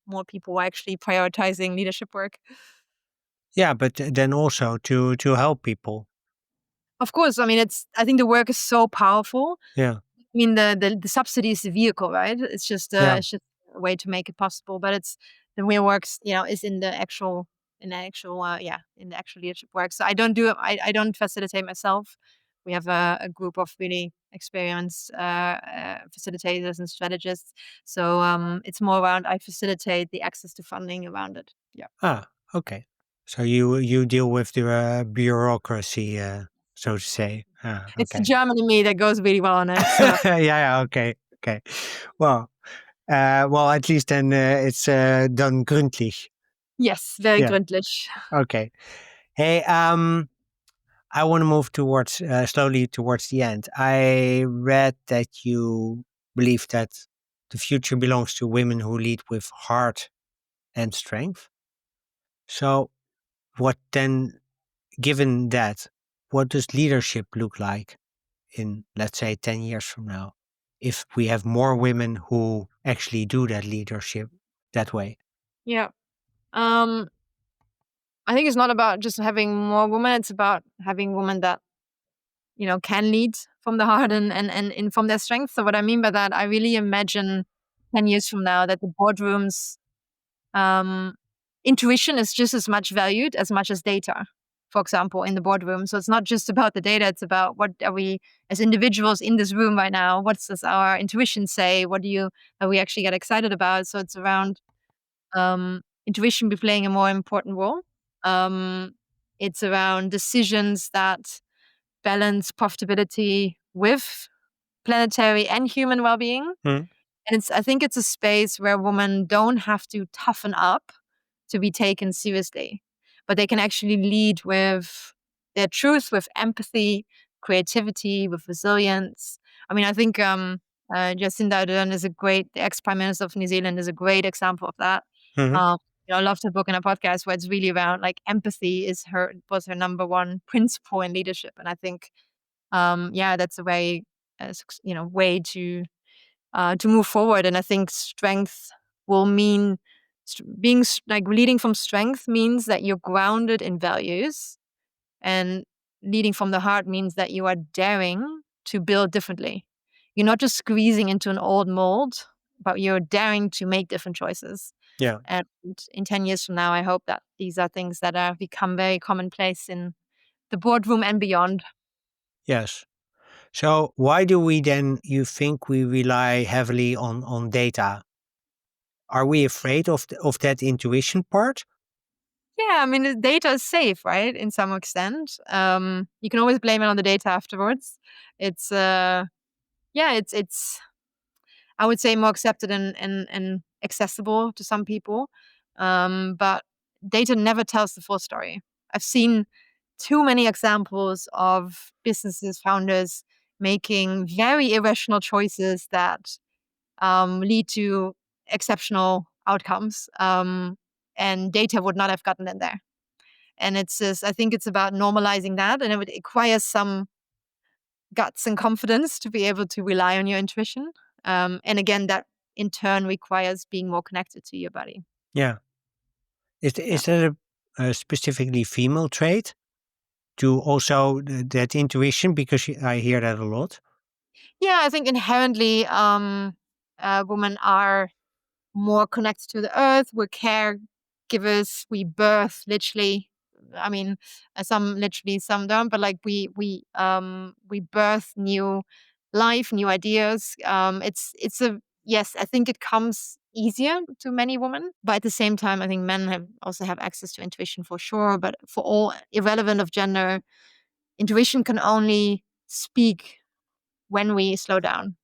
more people are actually prioritizing leadership work. Yeah, but then also to help people. Of course, I mean, I think the work is so powerful. Yeah, I mean, the subsidy is the vehicle, right? yeah. It's just a way to make it possible, but it's the real works, is in the actual leadership work. So I don't facilitate myself. We have a group of really experienced facilitators and strategists. So it's more around I facilitate the access to funding around it. Yeah. Ah, okay. So you deal with the bureaucracy, so to say. Ah, It's the okay. German in me that goes really well on it. So Yeah, yeah, okay, okay. Well, well, at least then it's done gründlich. yes, very Yeah, gründlich. okay. Hey, I want to move towards slowly towards the end. I read that you believe that the future belongs to women who lead with heart and strength. So, what then, given that, what does leadership look like in, let's say, 10 years from now? If we have more women who actually do that leadership that way. Yeah. Um, I think it's not about just having more women. It's about having women that, can lead from the heart and from their strength. So what I mean by that, I really imagine 10 years from now that the boardrooms, um, intuition is just as much valued as much as data, for example, in the boardroom. So it's not just about the data. It's about what are we as individuals in this room right now? What does our intuition say? Are we actually get excited about? So it's around intuition be playing a more important role. Um, it's around decisions that balance profitability with planetary and human well-being. Hmm? And I think it's a space where women don't have to toughen up to be taken seriously, but they can actually lead with their truth, with empathy, creativity, with resilience. I mean, I think Jacinda Ardern the ex-prime minister of New Zealand, is a great example of that. Hmm. Um, I loved her book and a podcast where it's really around like empathy was her number one principle in leadership, and I think that's a way, way to move forward. And I think strength will mean like leading from strength means that you're grounded in values, and leading from the heart means that you are daring to build differently. You're not just squeezing into an old mold, but you're daring to make different choices. Yeah. And in 10 years from now, I hope that these are things that have become very commonplace in the boardroom and beyond. Yes. So why do we then, you think, we rely heavily on data? Are we afraid of that intuition part? Yeah, I mean, the data is safe, right? In some extent, you can always blame it on the data afterwards. It's it's I would say more accepted and accessible to some people, but data never tells the full story. I've seen too many examples of businesses founders making very irrational choices that lead to exceptional outcomes, and data would not have gotten in there. And it's just, I think it's about normalizing that, and it would require some guts and confidence to be able to rely on your intuition. And again, that in turn requires being more connected to your body. Yeah. Yeah. Is that a specifically female trait to also that intuition? Because I hear that a lot. Yeah, I think inherently, women are more connected to the earth. We're caregivers. We birth literally. I mean, some literally, some don't. But like we birth new life, new ideas. It's a yes. I think it comes easier to many women, but at the same time, I think men have access to intuition for sure. But for all, irrelevant of gender, intuition can only speak when we slow down.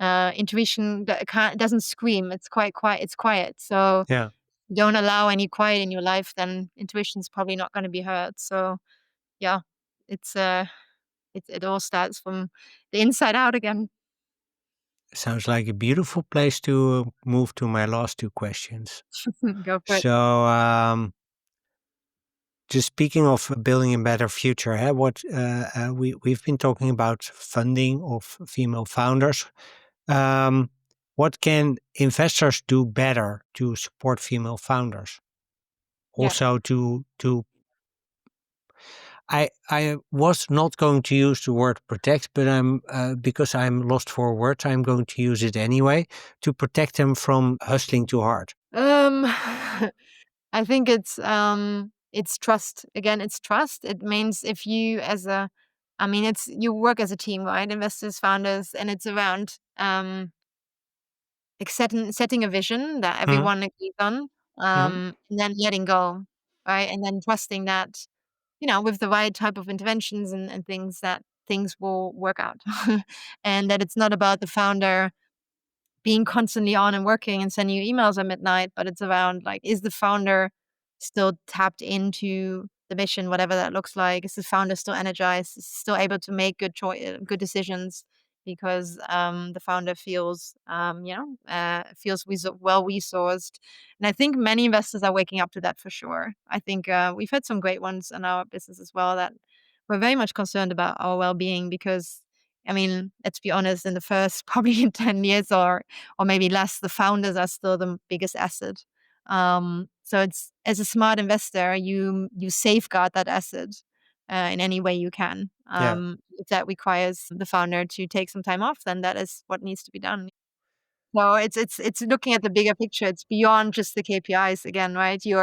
Intuition that doesn't scream. It's quite quiet. It's quiet. So Yeah. don't allow any quiet in your life, then intuition is probably not going to be heard. So yeah, it's it all starts from the inside out again. Sounds like a beautiful place to move to my last two questions. Go for it. So, just speaking of building a better future, what we've been talking about funding of female founders. Um, what can investors do better to support female founders? Yeah. Also, to I was not going to use the word protect, but I'm because I'm lost for words. I'm going to use it anyway to protect them from hustling too hard. Um, I think it's trust. Again, it's trust. It means if you as a I mean, it's you work as a team, right? Investors, founders, and it's around like setting a vision that Mhm, everyone agrees on, mhm, and then letting go, right? And then trusting that, with the right type of interventions and things that things will work out. And that it's not about the founder being constantly on and working and sending you emails at midnight, but it's around like, is the founder still tapped into the mission, whatever that looks like? Is the founder still energized? Is still able to make good decisions because the founder feels, feels well resourced. And I think many investors are waking up to that for sure. I think we've had some great ones in our business as well that we're very much concerned about our well being because I mean, let's be honest, in the first probably 10 years or maybe less, the founders are still the biggest asset. So it's as a smart investor, you safeguard that asset in any way you can. yeah, If that requires the founder to take some time off, then that is what needs to be done. So it's looking at the bigger picture. It's beyond just the KPIs again, right? yeah,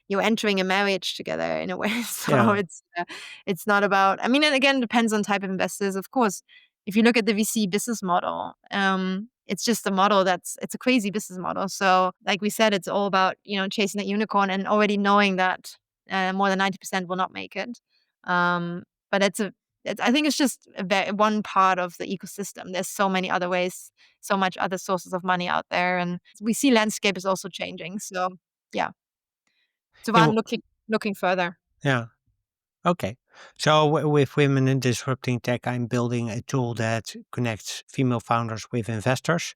You're entering a marriage together in a way. So yeah, it's not about I mean, and again, depends on type of investors. Of course, if you look at the VC business model, it's just a model it's a crazy business model. So like we said, it's all about, chasing that unicorn and already knowing that more than 90% will not make it. But I think it's just one part of the ecosystem. There's so many other ways, so much other sources of money out there, and we see landscape is also changing. So yeah, it's yeah, about looking further. yeah. Okay. So with Women in Disrupting Tech, I'm building a tool that connects female founders with investors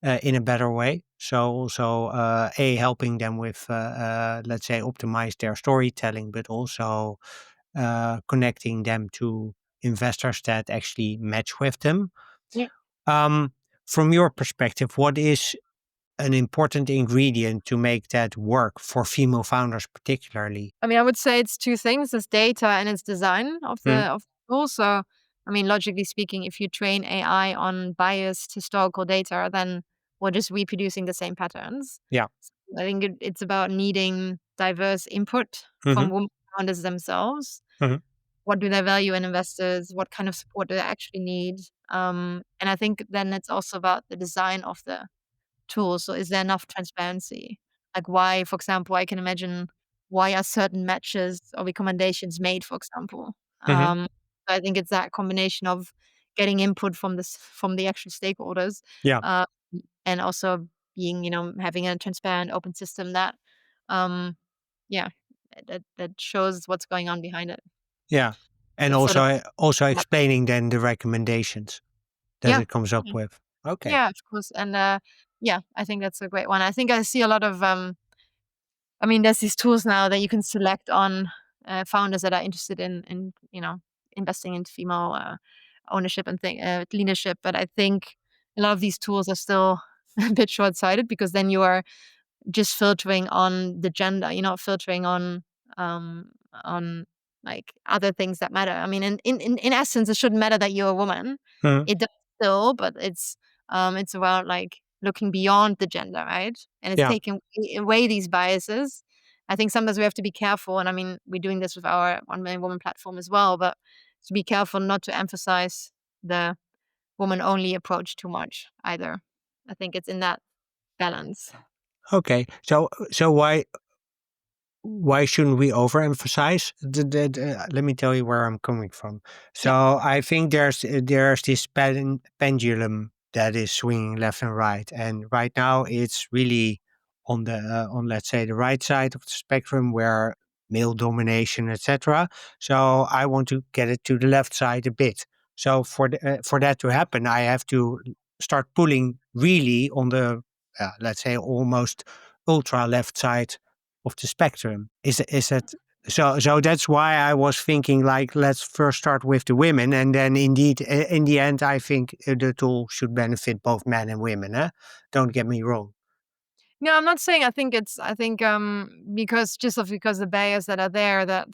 in a better way. So also, helping them with, let's say, optimize their storytelling, but also connecting them to investors that actually match with them. Yeah. Um, from your perspective, what is an important ingredient to make that work for female founders, particularly? I mean, I would say it's two things: it's data and it's design Hmm? of the tool. So, I mean, logically speaking, if you train AI on biased historical data, then we're just reproducing the same patterns. Yeah. I think it's about needing diverse input Hmm. from women founders themselves. Hmm. What do they value in investors? What kind of support do they actually need? And I think then it's also about the design of the tool. So is there enough transparency? Like why, for example, I can imagine why are certain matches or recommendations made, for example. Hmm. I think it's that combination of getting input from the actual stakeholders, Yeah. uh, and also being, having a transparent, open system that, um, yeah, that shows what's going on behind it. Yeah. And It's sort of also explaining then the recommendations that yeah. it comes up with. Okay. Yeah, of course, and, yeah, I think that's a great one. I think I see a lot of, I mean, there's these tools now that you can select on, founders that are interested in, investing into female, ownership and leadership, but I think a lot of these tools are still a bit short-sighted because then you are just filtering on the gender, you're not filtering um, on, like, other things that matter. I mean, in essence, it shouldn't matter that you're a woman. Mhm. It does still, but it's about, like, looking beyond the gender, right? And it's Yeah. taking away these biases. I think sometimes we have to be careful, and I mean, we're doing this with our One Man Woman platform as well, but to be careful not to emphasize the woman-only approach too much either. I think it's in that balance. Okay. So why shouldn't we overemphasize? Let me tell you where I'm coming from. Yeah. So I think there's this pendulum that is swinging left and right, and right now it's really on let's say the right side of the spectrum where male domination, etc. So I want to get it to the left side a bit. So for that to happen, I have to start pulling really on the let's say almost ultra left side of the spectrum. Is that so? So that's why I was thinking like let's first start with the women, and then indeed in the end, I think the tool should benefit both men and women. Don't get me wrong. No, I'm not saying I think because the barriers that are there that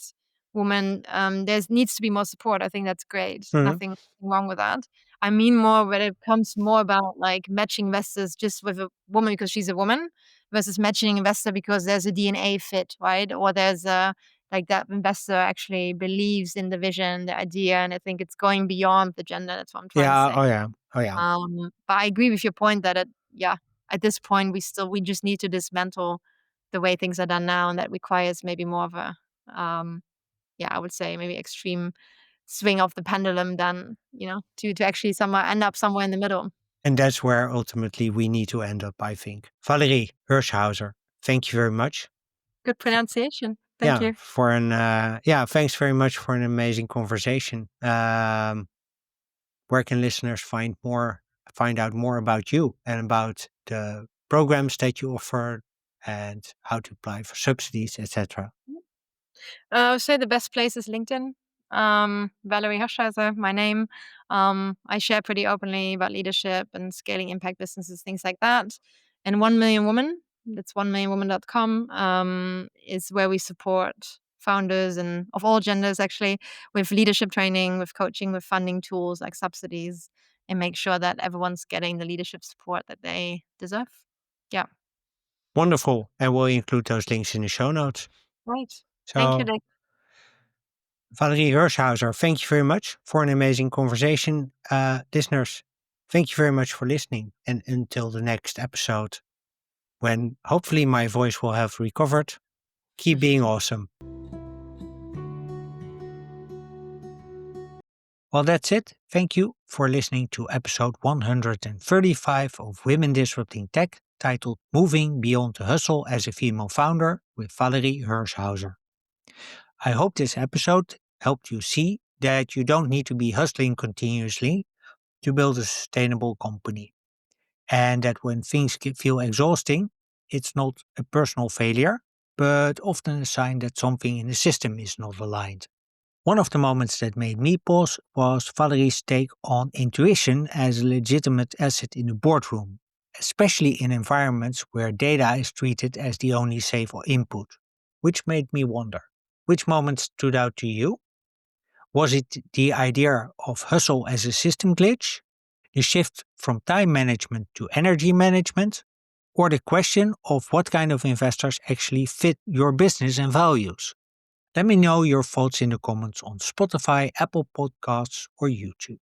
women there's needs to be more support. I think that's great. Mhm. Nothing wrong with that. I mean more when it comes more about like matching investors just with a woman because she's a woman versus matching investor because there's a DNA fit, right? Or there's a like that investor actually believes in the vision, the idea, and I think it's going beyond the gender. That's what I'm trying to Yeah. say. Oh yeah. Oh yeah. But I agree with your point that at this point we just need to dismantle the way things are done now, and that requires maybe more of a um, I would say maybe extreme swing of the pendulum than to actually somewhere end up somewhere in the middle. And that's where ultimately we need to end up, I think. Valerie Hirschhauser, thank you very much. Good pronunciation. Thank Yeah, you. thanks very much for an amazing conversation. Where can listeners find out more about you and about the programs that you offer and how to apply for subsidies, etc.? I would say the best place is LinkedIn. Valerie Hirschhauser, my name. I share pretty openly about leadership and scaling impact businesses, things like that. And 1 Million Women, that's 1millionwoman.com, is where we support founders and of all genders actually with leadership training, with coaching, with funding tools like subsidies, and make sure that everyone's getting the leadership support that they deserve. Yeah. Wonderful. And we'll include those links in the show notes. Right. Thank you, So Dick. Valerie Hirschhauser, thank you very much for an amazing conversation. Listeners, thank you very much for listening. And until the next episode, when hopefully my voice will have recovered, keep being awesome. Well, that's it. Thank you for listening to episode 135 of Women Disrupting Tech, titled Moving Beyond the Hustle as a Female Founder with Valerie Hirschhauser. I hope this episode helped you see that you don't need to be hustling continuously to build a sustainable company. And that when things feel exhausting, it's not a personal failure, but often a sign that something in the system is not aligned. One of the moments that made me pause was Valerie's take on intuition as a legitimate asset in the boardroom, especially in environments where data is treated as the only safe input, which made me wonder, which moment stood out to you? Was it the idea of hustle as a system glitch, the shift from time management to energy management, or the question of what kind of investors actually fit your business and values? Let me know your thoughts in the comments on Spotify, Apple Podcasts, or YouTube.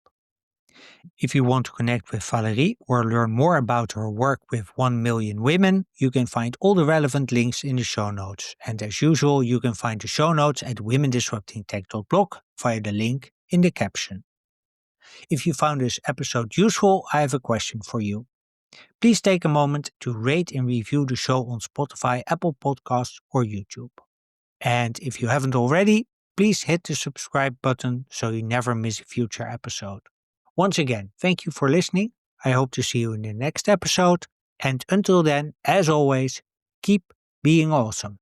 If you want to connect with Valerie or learn more about her work with 1 million women, you can find all the relevant links in the show notes. And as usual, you can find the show notes at womendisruptingtech.blog via the link in the caption. If you found this episode useful, I have a question for you. Please take a moment to rate and review the show on Spotify, Apple Podcasts, or YouTube. And if you haven't already, please hit the subscribe button so you never miss a future episode. Once again, thank you for listening. I hope to see you in the next episode. And until then, as always, keep being awesome.